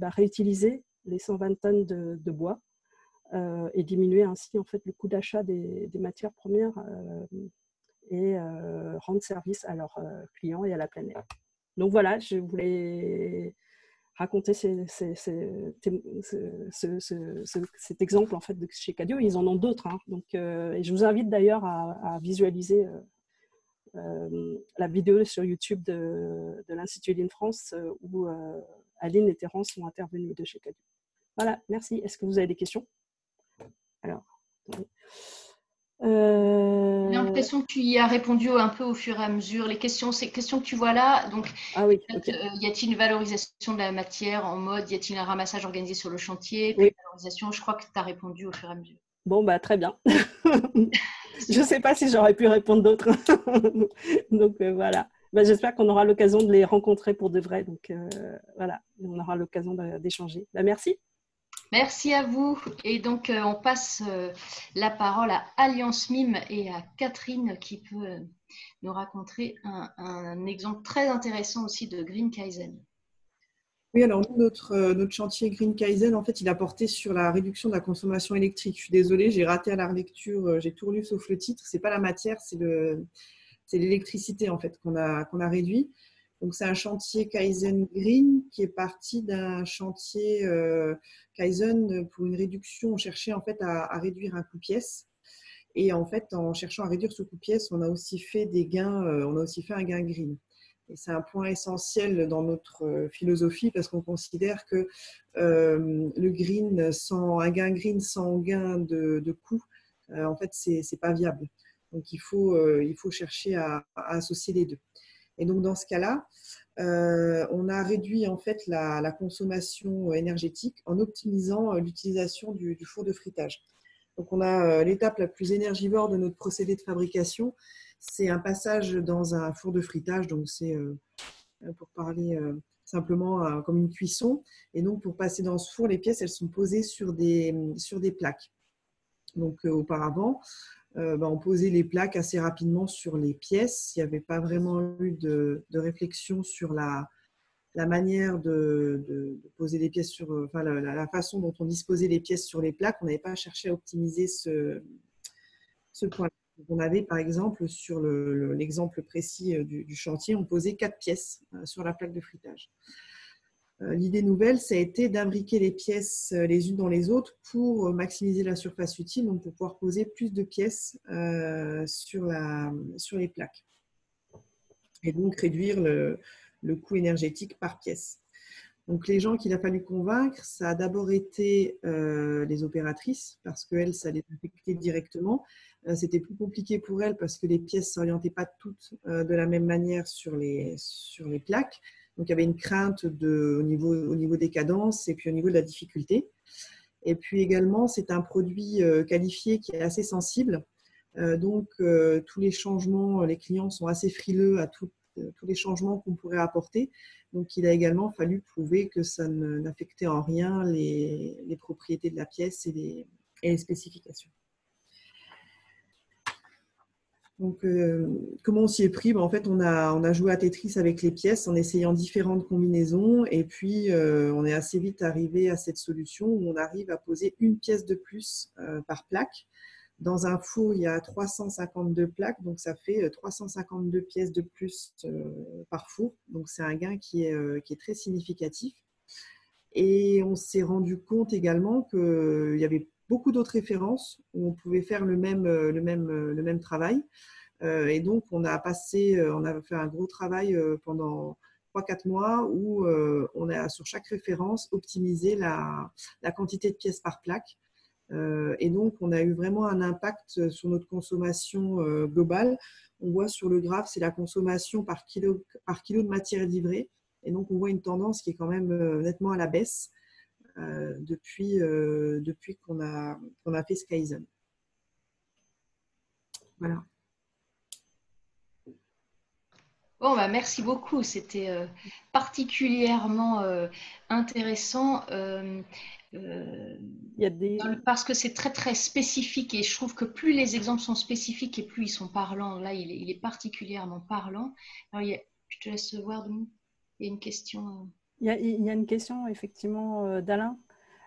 réutiliser les 120 tonnes de bois et diminuer ainsi en fait, le coût d'achat des matières premières et rendre service à leurs clients et à la planète. Donc, voilà, je voulais raconter cet exemple en fait de chez Cadio. Ils en ont d'autres, hein. Donc, et je vous invite d'ailleurs à visualiser la vidéo sur YouTube de l'Institut Lean France où Aline et Terence sont intervenus de chez Cadio. Voilà, merci. Est-ce que vous avez des questions? Alors, attendez. J'ai l'impression que tu y as répondu un peu au fur et à mesure. Ces questions que tu vois là, donc, oui, okay. Y a-t-il une valorisation de la matière en mode, y a-t-il un ramassage organisé sur le chantier, oui. Valorisation, je crois que tu as répondu au fur et à mesure. Bon, très bien. Je ne sais pas si j'aurais pu répondre d'autres. Donc, voilà. J'espère qu'on aura l'occasion de les rencontrer pour de vrai. Donc, voilà, on aura l'occasion d'échanger. Merci. Merci à vous. Et donc, on passe la parole à Alliance Mime et à Catherine qui peut nous raconter un exemple très intéressant aussi de Green Kaizen. Oui, alors nous, notre chantier Green Kaizen, en fait, il a porté sur la réduction de la consommation électrique. Je suis désolée, j'ai raté à la relecture, j'ai tout relu sauf le titre. Ce n'est pas la matière, c'est l'électricité en fait qu'on a réduit. Donc, c'est un chantier Kaizen Green qui est parti d'un chantier Kaizen pour une réduction. On cherchait en fait à réduire un coût-pièce. Et en fait, en cherchant à réduire ce coût-pièce, on a aussi fait des gains, on a aussi fait un gain green. Et c'est un point essentiel dans notre philosophie parce qu'on considère que le green, un gain green sans gain de coût, en fait, c'est pas viable. Donc, il faut chercher à associer les deux. Et donc, dans ce cas-là, on a réduit en fait la consommation énergétique en optimisant l'utilisation du four de fritage. Donc, on a l'étape la plus énergivore de notre procédé de fabrication, c'est un passage dans un four de fritage. Donc, c'est pour parler simplement comme une cuisson. Et donc, pour passer dans ce four, les pièces, elles sont posées sur des plaques. Donc, auparavant, on posait les plaques assez rapidement sur les pièces. Il n'y avait pas vraiment eu de réflexion sur la manière de poser les pièces la façon dont on disposait les pièces sur les plaques. On n'avait pas cherché à optimiser ce point. On avait par exemple sur l'exemple précis du chantier, on posait 4 pièces sur la plaque de fritage. L'idée nouvelle, ça a été d'imbriquer les pièces les unes dans les autres pour maximiser la surface utile, donc pour pouvoir poser plus de pièces sur les plaques et donc réduire le coût énergétique par pièce. Donc, les gens qu'il a fallu convaincre, ça a d'abord été les opératrices parce qu'elles, ça les affectait directement. C'était plus compliqué pour elles parce que les pièces ne s'orientaient pas toutes de la même manière sur les plaques. Donc, il y avait une crainte au niveau des cadences et puis au niveau de la difficulté. Et puis également, c'est un produit qualifié qui est assez sensible. Donc, tous les changements, les clients sont assez frileux à tous les changements qu'on pourrait apporter. Donc, il a également fallu prouver que ça n'affectait en rien les propriétés de la pièce et les spécifications. Donc, comment on s'y est pris? En fait, on a joué à Tetris avec les pièces en essayant différentes combinaisons et puis on est assez vite arrivé à cette solution où on arrive à poser une pièce de plus par plaque. Dans un four, il y a 352 plaques, donc ça fait 352 pièces de plus par four. Donc, c'est un gain qui est très significatif. Et on s'est rendu compte également qu'il y avait beaucoup d'autres références où on pouvait faire le même travail. Et donc, on a fait un gros travail pendant 3-4 mois où on a, sur chaque référence, optimisé la quantité de pièces par plaque. Et donc, on a eu vraiment un impact sur notre consommation globale. On voit sur le graphe, c'est la consommation par kilo de matière livrée. Et donc, on voit une tendance qui est quand même nettement à la baisse depuis qu'on a fait ce Kaizen. Voilà. Bon, merci beaucoup. C'était particulièrement intéressant. Parce que c'est très très spécifique et je trouve que plus les exemples sont spécifiques et plus ils sont parlants. Là, il est particulièrement parlant. Alors, je te laisse voir, Dominique. Il y a une question. Il y a une question effectivement d'Alain.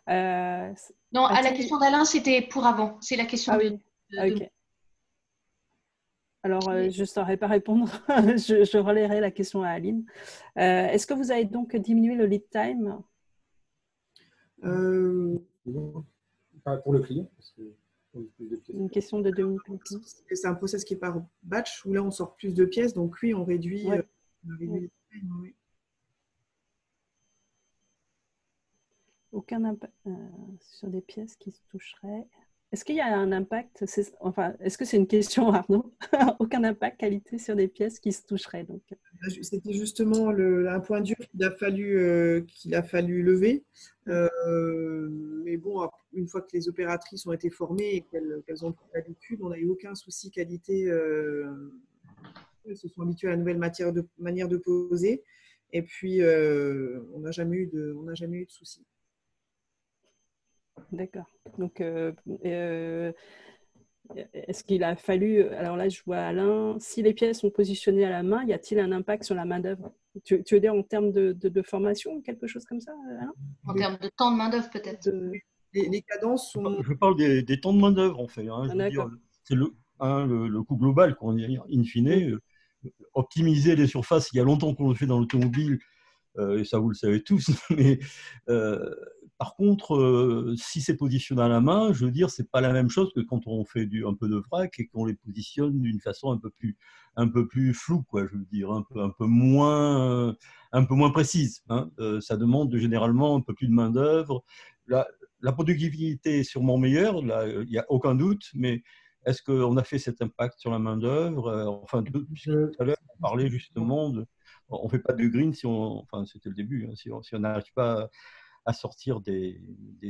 Non, la question d'Alain, c'était pour avant. C'est la question de okay. Alors, je ne saurais pas répondre. je relayerai la question à Aline. Est-ce que vous avez donc diminué le lead time? Pas pour le client. Parce que une question de Dominique. C'est un process qui est par batch où là, on sort plus de pièces. Donc, oui, on réduit, ouais. le lead time. Oui. Aucun impact sur des pièces qui se toucheraient. Est-ce qu'il y a un impact, est-ce que c'est une question, Arnaud? Aucun impact qualité sur des pièces qui se toucheraient donc. C'était justement un point dur qu'il a fallu lever. Mais bon, une fois que les opératrices ont été formées et qu'elles ont pris l'habitude, on n'a eu aucun souci qualité. Elles se sont habituées à la nouvelle manière de poser. Et puis, on n'a jamais eu de souci. D'accord. Donc, est-ce qu'il a fallu… Alors là, je vois Alain. Si les pièces sont positionnées à la main, y a-t-il un impact sur la main-d'œuvre? Tu veux dire en termes de formation ou quelque chose comme ça, Alain? En termes de temps de main-d'œuvre, peut-être. Les cadences sont… Je parle des temps de main-d'œuvre, en fait. Hein, c'est le coût global, in fine. optimiser les surfaces, il y a longtemps qu'on le fait dans l'automobile, et ça vous le savez tous, mais par contre, si c'est positionné à la main, je veux dire, c'est pas la même chose que quand on fait un peu de vrac et qu'on les positionne d'une façon un peu plus floue, quoi, je veux dire, un peu moins précise. Hein. Ça demande généralement un peu plus de main-d'œuvre. La productivité est sûrement meilleure, là, il n'y a aucun doute, mais est-ce qu'on a fait cet impact sur la main-d'œuvre? Enfin, puisque tout à l'heure, on parlait justement on ne fait pas de green enfin, c'était le début, hein, si on n'arrive pas à sortir des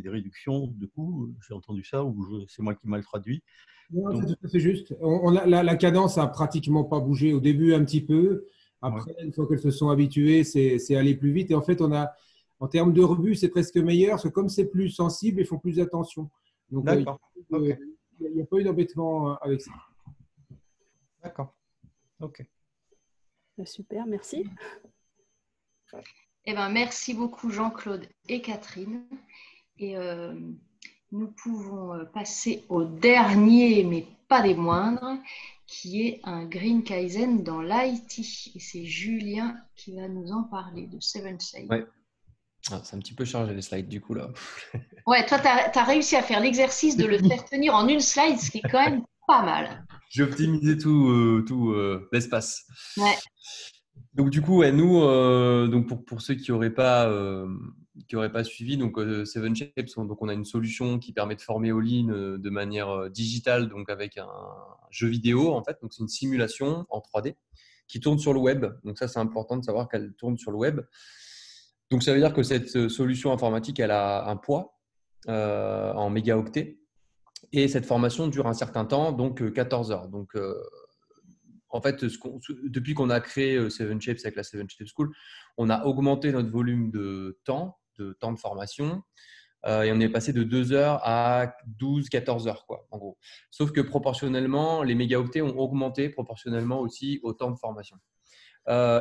réductions de coûts. J'ai entendu ça, ou c'est moi qui mal traduit. Non, c'est tout à fait juste. La cadence a pratiquement pas bougé. Au début, un petit peu. Après, une fois qu'elles se sont habituées, c'est allé plus vite. Et en fait, en termes de rebut, c'est presque meilleur, parce que comme c'est plus sensible, ils font plus attention. Donc, il n'y a pas eu d'embêtement avec ça. D'accord. Ok. Super, merci. Eh ben, merci beaucoup Jean-Claude et Catherine. Et nous pouvons passer au dernier, mais pas des moindres, qui est un Green Kaizen dans l'IT. Et c'est Julien qui va nous en parler de Seven Shapes. Ouais. Ah, c'est un petit peu chargé les slides du coup là. Ouais, toi, tu as réussi à faire l'exercice de le faire tenir en une slide, ce qui est quand même pas mal. J'ai optimisé tout l'espace. Ouais. Donc du coup, nous, donc pour ceux qui n'auraient pas suivi, donc Seven Shapes, donc on a une solution qui permet de former en ligne de manière digitale, donc avec un jeu vidéo en fait. Donc c'est une simulation en 3D qui tourne sur le web. Donc ça, c'est important de savoir qu'elle tourne sur le web. Donc ça veut dire que cette solution informatique, elle a un poids en mégaoctets. Et cette formation dure un certain temps, donc 14 heures. Donc, en fait, depuis qu'on a créé Seven Shapes avec la Seven Shapes School, on a augmenté notre volume de temps de formation et on est passé de 2 heures à 12-14 heures, quoi, en gros. Sauf que proportionnellement, les mégaoctets ont augmenté proportionnellement aussi au temps de formation.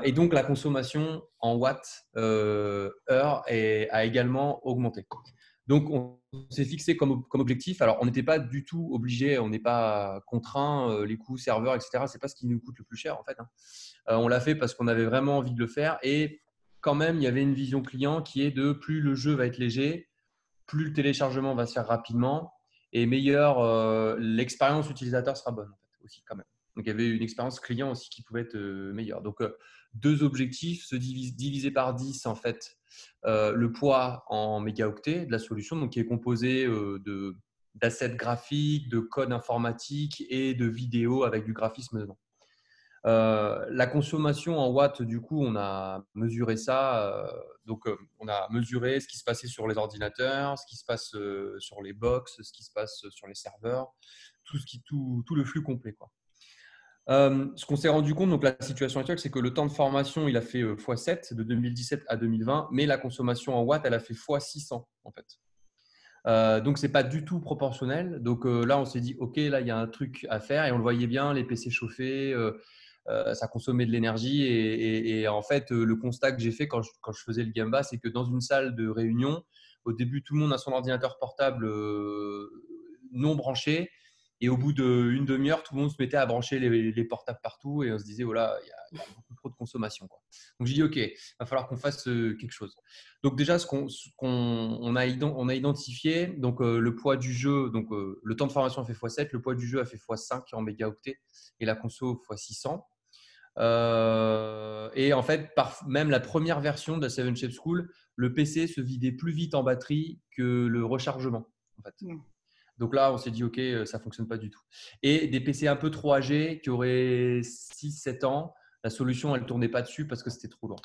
Et donc, la consommation en watts heure a également augmenté. Donc, on s'est fixé comme objectif. Alors, on n'était pas du tout obligé, on n'est pas contraint, les coûts serveurs, etc. Ce n'est pas ce qui nous coûte le plus cher, en fait. Hein. On l'a fait parce qu'on avait vraiment envie de le faire. Et quand même, il y avait une vision client qui est de plus le jeu va être léger, plus le téléchargement va se faire rapidement et meilleure l'expérience utilisateur sera bonne, en fait, aussi, quand même. Donc, il y avait une expérience client aussi qui pouvait être meilleure. Donc, 2 objectifs, diviser par 10, en fait, le poids en mégaoctets de la solution, donc qui est composé d'assets graphiques, de code informatique et de vidéos avec du graphisme dedans. La consommation en watts, du coup, on a mesuré ça. Donc, on a mesuré ce qui se passait sur les ordinateurs, ce qui se passe sur les box, ce qui se passe sur les serveurs, tout le flux complet, quoi. Ce qu'on s'est rendu compte, donc la situation actuelle, c'est que le temps de formation, il a fait x7 de 2017 à 2020, mais la consommation en watts, elle a fait x600 en fait. Donc, ce n'est pas du tout proportionnel. Donc là, on s'est dit, OK, là, il y a un truc à faire et on le voyait bien, les PC chauffés, ça consommait de l'énergie. Et en fait, le constat que j'ai fait quand je faisais le Gamba, c'est que dans une salle de réunion, au début, tout le monde a son ordinateur portable non branché. Et au bout d'une demi-heure, tout le monde se mettait à brancher les portables partout et on se disait, voilà, il y a beaucoup trop de consommation, quoi. Donc, j'ai dit, OK, il va falloir qu'on fasse quelque chose. Donc, déjà, on a identifié donc, le poids du jeu, donc le temps de formation a fait x7, le poids du jeu a fait x5 en mégaoctets et la conso x600. Et en fait, même la première version de la Seven Shapes School, le PC se vidait plus vite en batterie que le rechargement, en fait. Donc là, on s'est dit, OK, ça ne fonctionne pas du tout. Et des PC un peu trop âgés qui auraient 6-7 ans, la solution, elle ne tournait pas dessus parce que c'était trop lourd.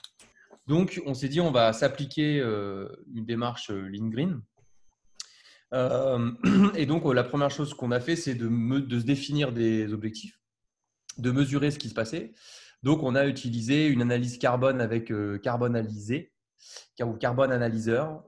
Donc, on s'est dit, on va s'appliquer une démarche Lean Green. Et donc, la première chose qu'on a fait, c'est de se définir des objectifs, de mesurer ce qui se passait. Donc, on a utilisé une analyse carbone avec Carbonalisé, ou Carbone Analyzer,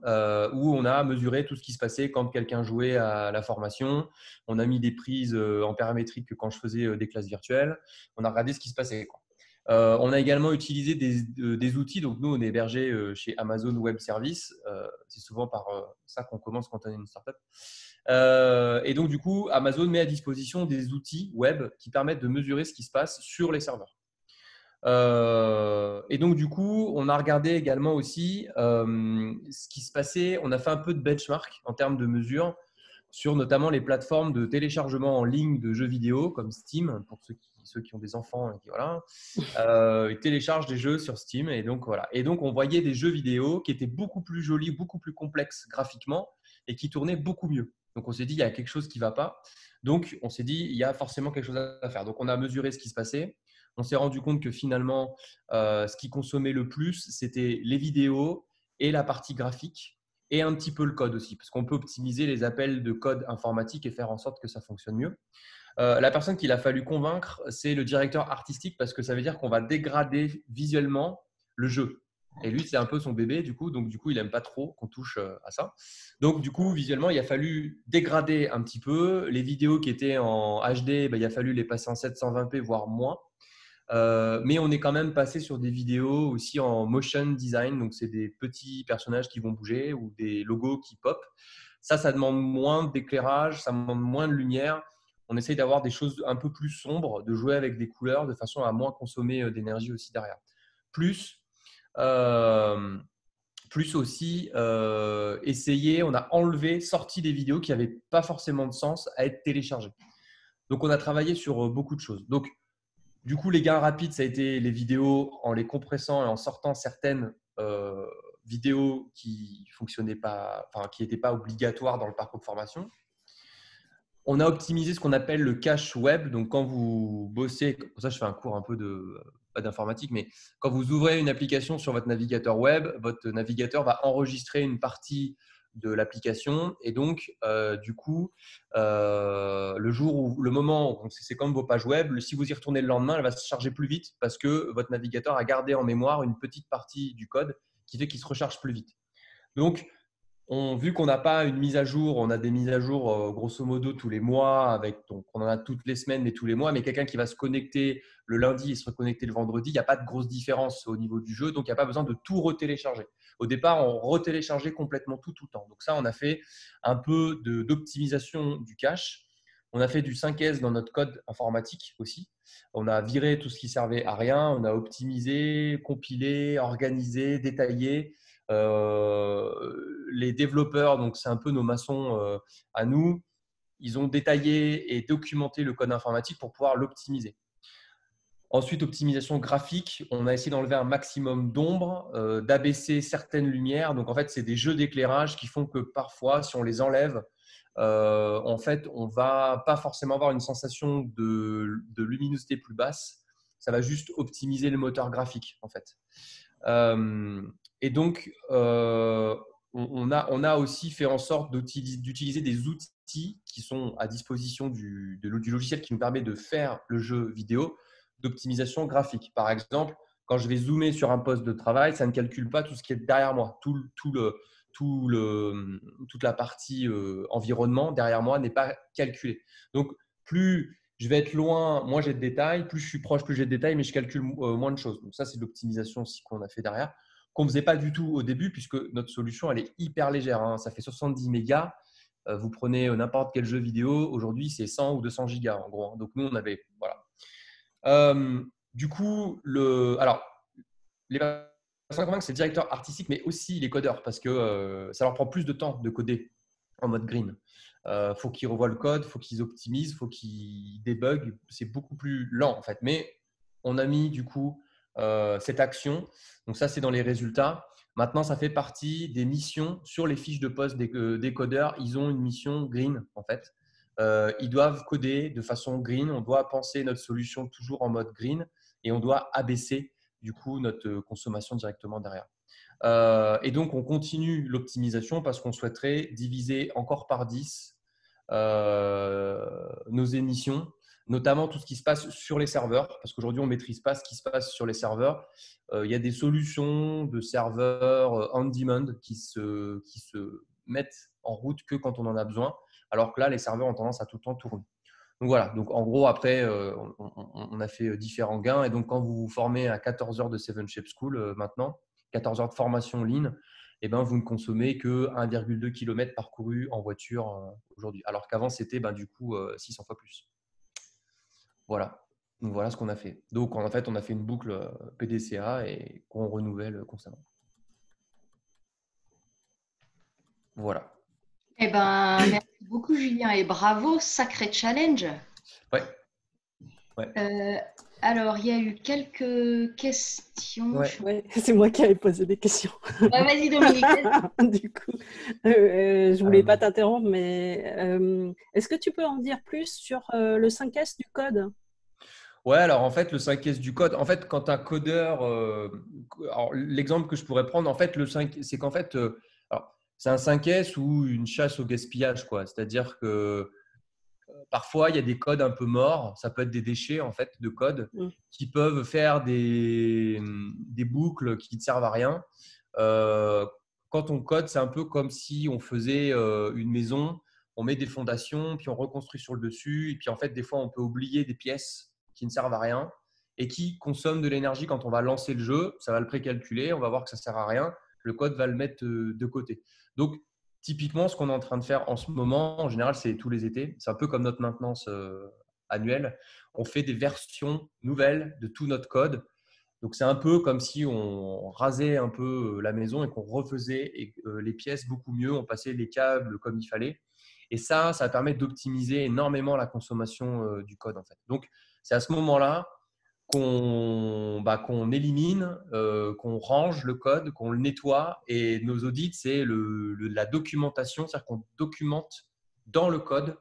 où on a mesuré tout ce qui se passait quand quelqu'un jouait à la formation. On a mis des prises en paramétrique quand je faisais des classes virtuelles. On a regardé ce qui se passait, quoi. On a également utilisé des outils. Donc, nous, on est hébergé chez Amazon Web Services. C'est souvent par ça qu'on commence quand on est une startup. Et donc, du coup, Amazon met à disposition des outils web qui permettent de mesurer ce qui se passe sur les serveurs. Et donc, du coup, on a regardé également aussi ce qui se passait. On a fait un peu de benchmark en termes de mesures sur notamment les plateformes de téléchargement en ligne de jeux vidéo comme Steam, pour ceux qui ont des enfants et qui voilà, ils téléchargent des jeux sur Steam. Et donc, voilà. Et donc, on voyait des jeux vidéo qui étaient beaucoup plus jolis, beaucoup plus complexes graphiquement et qui tournaient beaucoup mieux. Donc, on s'est dit, il y a quelque chose qui ne va pas. Donc, on s'est dit, il y a forcément quelque chose à faire. Donc, on a mesuré ce qui se passait. On s'est rendu compte que finalement, ce qui consommait le plus, c'était les vidéos et la partie graphique et un petit peu le code aussi, parce qu'on peut optimiser les appels de code informatique et faire en sorte que ça fonctionne mieux. La personne qu'il a fallu convaincre, c'est le directeur artistique, parce que ça veut dire qu'on va dégrader visuellement le jeu. Et lui, c'est un peu son bébé, du coup. Donc, du coup, il n'aime pas trop qu'on touche à ça. Donc, du coup, visuellement, il a fallu dégrader un petit peu. Les vidéos qui étaient en HD, il a fallu les passer en 720p, voire moins. Mais on est quand même passé sur des vidéos aussi en motion design. Donc, c'est des petits personnages qui vont bouger ou des logos qui pop. Ça demande moins d'éclairage, ça demande moins de lumière. On essaye d'avoir des choses un peu plus sombres, de jouer avec des couleurs de façon à moins consommer d'énergie aussi derrière. Plus aussi essayer, on a enlevé, sorti des vidéos qui n'avaient pas forcément de sens à être téléchargées. Donc, on a travaillé sur beaucoup de choses. Donc, du coup, les gains rapides, ça a été les vidéos en les compressant et en sortant certaines vidéos qui fonctionnaient pas, enfin, qui n'étaient pas obligatoires dans le parcours de formation. On a optimisé ce qu'on appelle le cache web. Donc, quand vous bossez, pour ça, je fais un cours un peu pas d'informatique, mais quand vous ouvrez une application sur votre navigateur web, votre navigateur va enregistrer une partie de l'application et donc, du coup, le moment, c'est comme vos pages web, si vous y retournez le lendemain, elle va se charger plus vite parce que votre navigateur a gardé en mémoire une petite partie du code qui fait qu'il se recharge plus vite. Donc, vu qu'on n'a pas une mise à jour, on a des mises à jour grosso modo tous les mois, donc on en a toutes les semaines et tous les mois, mais quelqu'un qui va se connecter le lundi et se reconnecter le vendredi, il n'y a pas de grosse différence au niveau du jeu, donc il n'y a pas besoin de tout retélécharger. Au départ, on retéléchargeait complètement tout le temps. Donc ça, on a fait un peu d'optimisation du cache. On a fait du 5S dans notre code informatique aussi. On a viré tout ce qui servait à rien. On a optimisé, compilé, organisé, détaillé. Les développeurs, donc c'est un peu nos maçons à nous, ils ont détaillé et documenté le code informatique pour pouvoir l'optimiser. Ensuite, optimisation graphique, on a essayé d'enlever un maximum d'ombre, d'abaisser certaines lumières. Donc en fait, c'est des jeux d'éclairage qui font que parfois, si on les enlève, en fait, on va pas forcément avoir une sensation de luminosité plus basse. Ça va juste optimiser le moteur graphique, en fait. Et donc, on a aussi fait en sorte d'utiliser des outils qui sont à disposition du logiciel qui nous permet de faire le jeu vidéo d'optimisation graphique. Par exemple, quand je vais zoomer sur un poste de travail, ça ne calcule pas tout ce qui est derrière moi. Toute la partie environnement derrière moi n'est pas calculée. Donc, plus je vais être loin, moins j'ai de détails. Plus je suis proche, plus j'ai de détails, mais je calcule moins de choses. Donc ça, c'est de l'optimisation aussi qu'on a fait derrière, qu'on ne faisait pas du tout au début, puisque notre solution, elle est hyper légère. Hein. Ça fait 70 mégas. Vous prenez n'importe quel jeu vidéo. Aujourd'hui, c'est 100 ou 200 gigas en gros. Hein. Donc nous, on avait… Voilà. Du coup, alors, les personnes convaincre, c'est le directeur artistique, mais aussi les codeurs, parce que ça leur prend plus de temps de coder en mode green. Faut qu'ils revoient le code, faut qu'ils optimisent, faut qu'ils débuguent. C'est beaucoup plus lent en fait. Mais on a mis du coup cette action. Donc ça, c'est dans les résultats. Maintenant, ça fait partie des missions sur les fiches de poste des codeurs. Ils ont une mission green en fait. Ils doivent coder de façon green. On doit penser notre solution toujours en mode green et on doit abaisser du coup notre consommation directement derrière. Et donc, on continue l'optimisation parce qu'on souhaiterait diviser encore par 10 nos émissions, notamment tout ce qui se passe sur les serveurs, parce qu'aujourd'hui, on ne maîtrise pas ce qui se passe sur les serveurs. Il y a des solutions de serveurs on-demand qui se mettent en route que quand on en a besoin, alors que là, les serveurs ont tendance à tout le temps tourner. Donc voilà, donc en gros, après, on a fait différents gains. Et donc, quand vous vous formez à 14 heures de Seven Shape School maintenant, 14 heures de formation lean, eh ben, vous ne consommez que 1,2 km parcouru en voiture aujourd'hui. Alors qu'avant, c'était du coup 600 fois plus. Voilà. Donc voilà ce qu'on a fait. Donc en fait, on a fait une boucle PDCA et qu'on renouvelle constamment. Voilà. Eh ben, merci beaucoup, Julien, et bravo, sacré challenge. Ouais. Alors, il y a eu quelques questions. Ouais. Ouais, c'est moi qui avais posé des questions. Vas-y, Dominique. Du coup, je voulais pas t'interrompre, mais est-ce que tu peux en dire plus sur le 5S du code? Ouais, alors en fait, le 5S du code, en fait, quand un codeur, alors, l'exemple que je pourrais prendre, en fait, c'est qu'en fait, alors, c'est un 5S ou une chasse au gaspillage, quoi. C'est-à-dire que parfois, il y a des codes un peu morts, ça peut être des déchets en fait de code qui peuvent faire des boucles qui ne servent à rien. Quand on code, c'est un peu comme si on faisait une maison, on met des fondations, puis on reconstruit sur le dessus, et puis en fait, des fois, on peut oublier des pièces qui ne servent à rien et qui consomment de l'énergie quand on va lancer le jeu. Ça va le précalculer, on va voir que ça ne sert à rien, le code va le mettre de côté. Donc, typiquement, ce qu'on est en train de faire en ce moment, en général, c'est tous les étés. C'est un peu comme notre maintenance annuelle. On fait des versions nouvelles de tout notre code. Donc, c'est un peu comme si on rasait un peu la maison et qu'on refaisait les pièces beaucoup mieux. On passait les câbles comme il fallait. Et ça permet d'optimiser énormément la consommation du code, en fait. Donc, c'est à ce moment-là qu'on élimine, qu'on range le code, qu'on le nettoie. Et nos audits, c'est la documentation, c'est-à-dire qu'on documente dans le code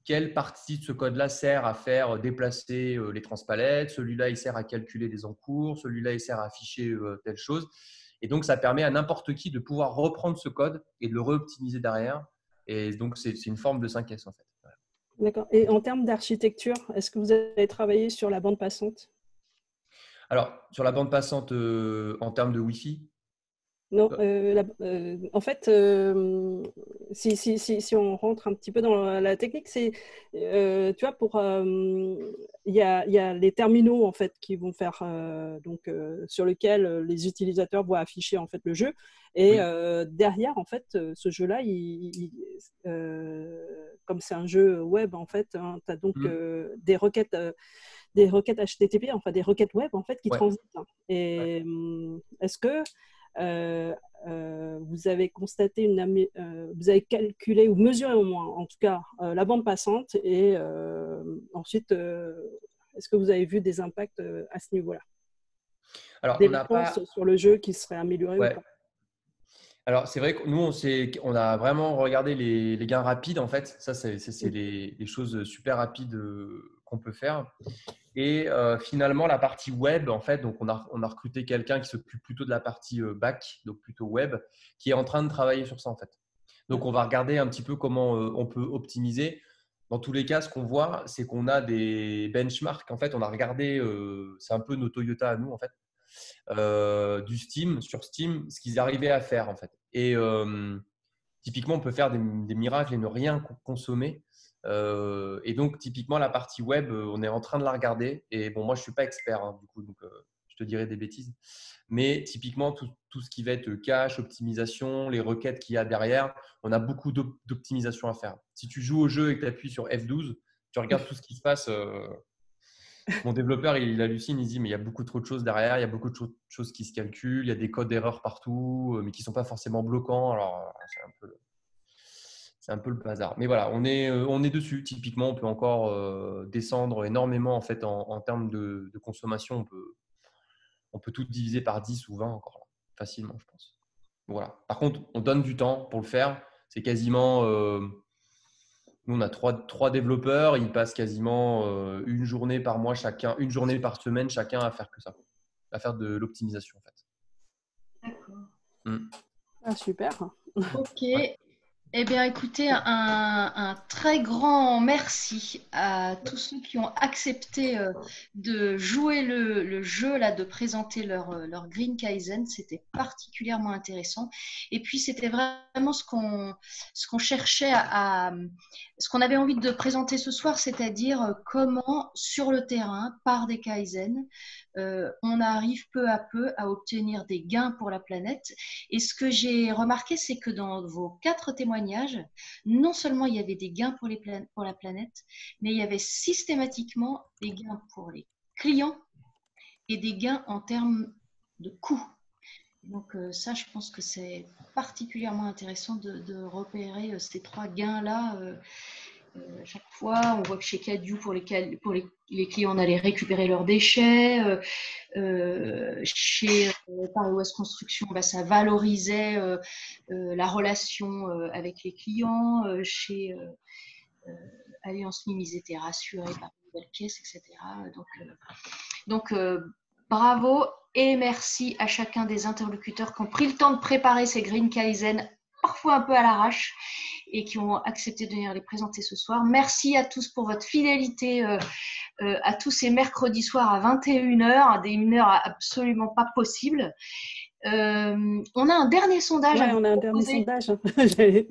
quelle partie de ce code-là sert à faire déplacer les transpalettes, celui-là, il sert à calculer des encours, celui-là, il sert à afficher telle chose. Et donc, ça permet à n'importe qui de pouvoir reprendre ce code et de le réoptimiser derrière. Et donc, c'est une forme de 5S en fait. D'accord. Et en termes d'architecture, est-ce que vous avez travaillé sur la bande passante? Alors, sur la bande passante, en termes de Wi-Fi? Non, en fait, si on rentre un petit peu dans la technique, c'est, tu vois, il y a les terminaux en fait qui vont faire sur lesquels les utilisateurs vont afficher en fait le jeu, et derrière en fait ce jeu-là, comme c'est un jeu web en fait, hein, tu as donc des requêtes HTTP, enfin des requêtes web en fait qui transitent. Et est-ce que vous avez constaté vous avez calculé ou mesuré au moins, en tout cas, la bande passante, et ensuite, est-ce que vous avez vu des impacts à ce niveau-là? Alors, des on n'a réponses pas... sur le jeu qui seraient améliorées ou pas? Alors, c'est vrai que nous, on a vraiment regardé les gains rapides, en fait. Ça, c'est les choses super rapides qu'on peut faire. Et finalement, la partie web, en fait, donc on a recruté quelqu'un qui s'occupe plutôt de la partie back, donc plutôt web, qui est en train de travailler sur ça, en fait. Donc, on va regarder un petit peu comment on peut optimiser. Dans tous les cas, ce qu'on voit, c'est qu'on a des benchmarks. En fait, on a regardé, c'est un peu nos Toyota à nous, en fait, du Steam, sur Steam, ce qu'ils arrivaient à faire, en fait. Et typiquement, on peut faire des miracles et ne rien consommer. Et donc, typiquement, la partie web, on est en train de la regarder. Et bon, moi, je ne suis pas expert, hein, du coup, donc je te dirai des bêtises. Mais typiquement, tout ce qui va être cache, optimisation, les requêtes qu'il y a derrière, on a beaucoup d'optimisation à faire. Si tu joues au jeu et que tu appuies sur F12, tu regardes tout ce qui se passe. Mon développeur, il hallucine, il dit mais il y a beaucoup trop de choses derrière, il y a beaucoup de choses qui se calculent, il y a des codes d'erreur partout, mais qui ne sont pas forcément bloquants. Alors, c'est un peu le bazar. Mais voilà, on est dessus. Typiquement, on peut encore descendre énormément en fait en termes de consommation. On peut tout diviser par 10 ou 20 encore là, facilement, je pense. Voilà. Par contre, on donne du temps pour le faire. C'est quasiment… nous, on a trois développeurs. Ils passent quasiment une journée par mois chacun, une journée par semaine chacun à faire que ça, à faire de l'optimisation en fait. D'accord. Ah, super. Ok. Eh bien, écoutez, un très grand merci à tous ceux qui ont accepté de jouer le jeu, là, de présenter leur Green Kaizen. C'était particulièrement intéressant. Et puis, c'était vraiment ce qu'on cherchait ce qu'on avait envie de présenter ce soir, c'est-à-dire comment, sur le terrain, par des Kaizen, on arrive peu à peu à obtenir des gains pour la planète. Et ce que j'ai remarqué, c'est que dans vos 4 témoignages, non seulement il y avait des gains pour la planète, mais il y avait systématiquement des gains pour les clients et des gains en termes de coûts. Donc ça, je pense que c'est particulièrement intéressant de repérer ces 3 gains-là. À chaque fois, on voit que chez Cadieux, pour les clients, on allait récupérer leurs déchets. Chez Paris Ouest Construction, ça valorisait la relation avec les clients. Chez Alliance Mime, ils étaient rassurés par une nouvelle pièce, etc. Donc bravo et merci à chacun des interlocuteurs qui ont pris le temps de préparer ces Green Kaizen, parfois un peu à l'arrache, et qui ont accepté de venir les présenter ce soir. Merci à tous pour votre fidélité à tous ces mercredis soirs à 21h, des 1h absolument pas possibles. On a un dernier sondage à vous on a un proposer. dernier sondage.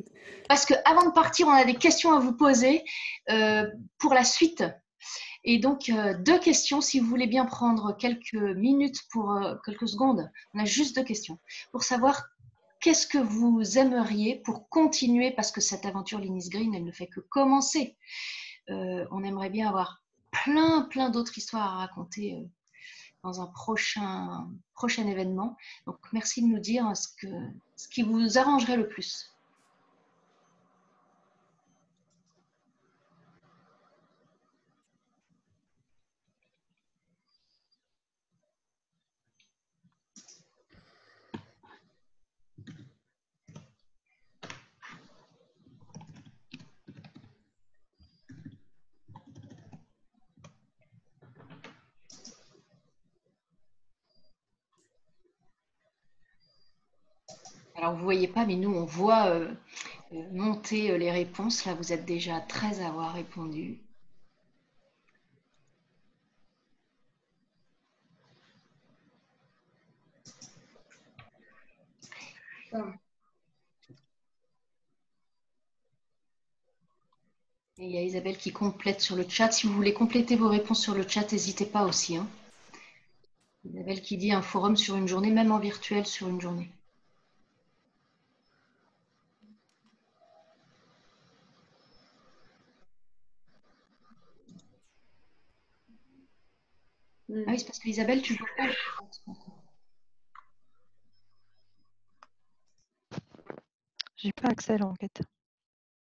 Parce qu'avant de partir, on a des questions à vous poser pour la suite. Et donc, 2 questions, si vous voulez bien prendre quelques minutes pour quelques secondes. On a juste 2 questions pour savoir qu'est-ce que vous aimeriez pour continuer, parce que cette aventure Linis Green, elle ne fait que commencer. On aimerait bien avoir plein d'autres histoires à raconter dans un prochain événement. Donc, merci de nous dire ce qui vous arrangerait le plus. Alors, vous ne voyez pas, mais nous, on voit monter les réponses. Là, vous êtes déjà 13 à avoir répondu. Et il y a Isabelle qui complète sur le chat. Si vous voulez compléter vos réponses sur le chat, n'hésitez pas aussi. Hein. Isabelle qui dit un forum sur une journée, même en virtuel sur une journée. Ah oui, c'est parce que Isabelle, tu joues pas. J'ai pas accès à l'enquête.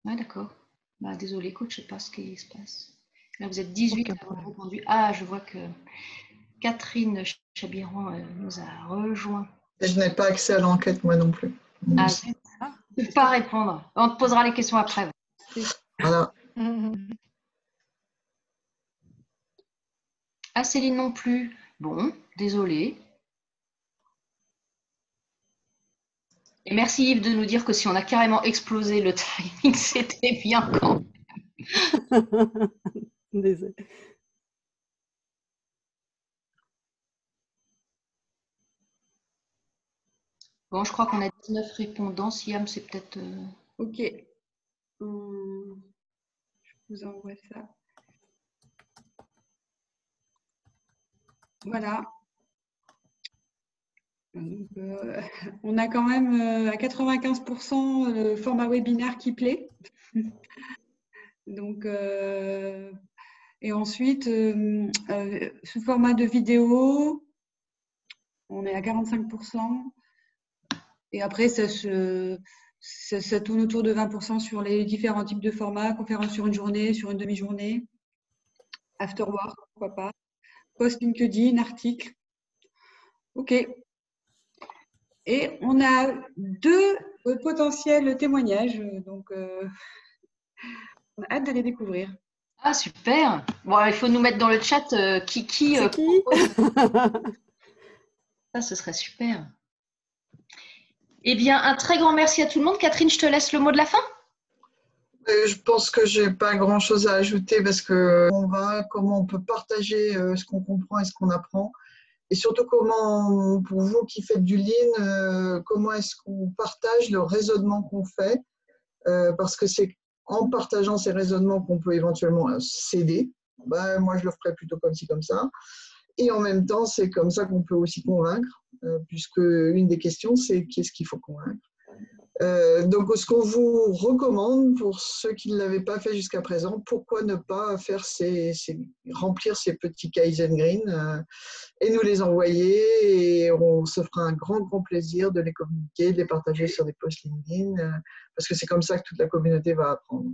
Ah d'accord. Bah, désolé, écoute, je ne sais pas ce qui se passe. Là, vous êtes 18 à avoir répondu. Ah, je vois que Catherine Chabiran nous a rejoint. Et je n'ai pas accès à l'enquête, moi non plus. Ah, tu ne peux pas répondre. On te posera les questions après. Voilà. Ah, Céline non plus. Bon, désolé. Et merci Yves de nous dire que si on a carrément explosé le timing, c'était bien quand même. Désolé. Bon, je crois qu'on a 19 répondants. Siam, c'est peut-être… Ok. Je vous envoie ça. Voilà. Donc, on a quand même à 95% le format webinaire qui plaît. Donc, et ensuite, sous format de vidéo, on est à 45%. Et après, ça tourne autour de 20% sur les différents types de formats, conférence sur une journée, sur une demi-journée, after work, pourquoi pas, post LinkedIn, article. OK. Et on a 2 potentiels témoignages, donc on a hâte de les découvrir. Ah, super. Bon, il faut nous mettre dans le chat qui Ça, ce serait super. Eh bien, un très grand merci à tout le monde. Catherine, je te laisse le mot de la fin. Je pense que je n'ai pas grand-chose à ajouter parce que comment on peut partager ce qu'on comprend et ce qu'on apprend. Et surtout, comment, pour vous qui faites du Lean, comment est-ce qu'on partage le raisonnement qu'on fait, parce que c'est en partageant ces raisonnements qu'on peut éventuellement s'aider. Moi, je le ferais plutôt comme ci, comme ça. Et en même temps, c'est comme ça qu'on peut aussi convaincre, puisque une des questions, c'est qui est-ce qu'il faut convaincre. Donc, ce qu'on vous recommande, pour ceux qui ne l'avaient pas fait jusqu'à présent, pourquoi ne pas faire remplir ces petits Kaizen Green et nous les envoyer, et on se fera un grand, grand plaisir de les communiquer, de les partager sur des posts LinkedIn, parce que c'est comme ça que toute la communauté va apprendre.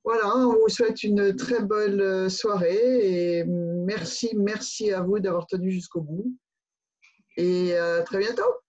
Voilà, on vous souhaite une très bonne soirée et merci à vous d'avoir tenu jusqu'au bout. Et à très bientôt.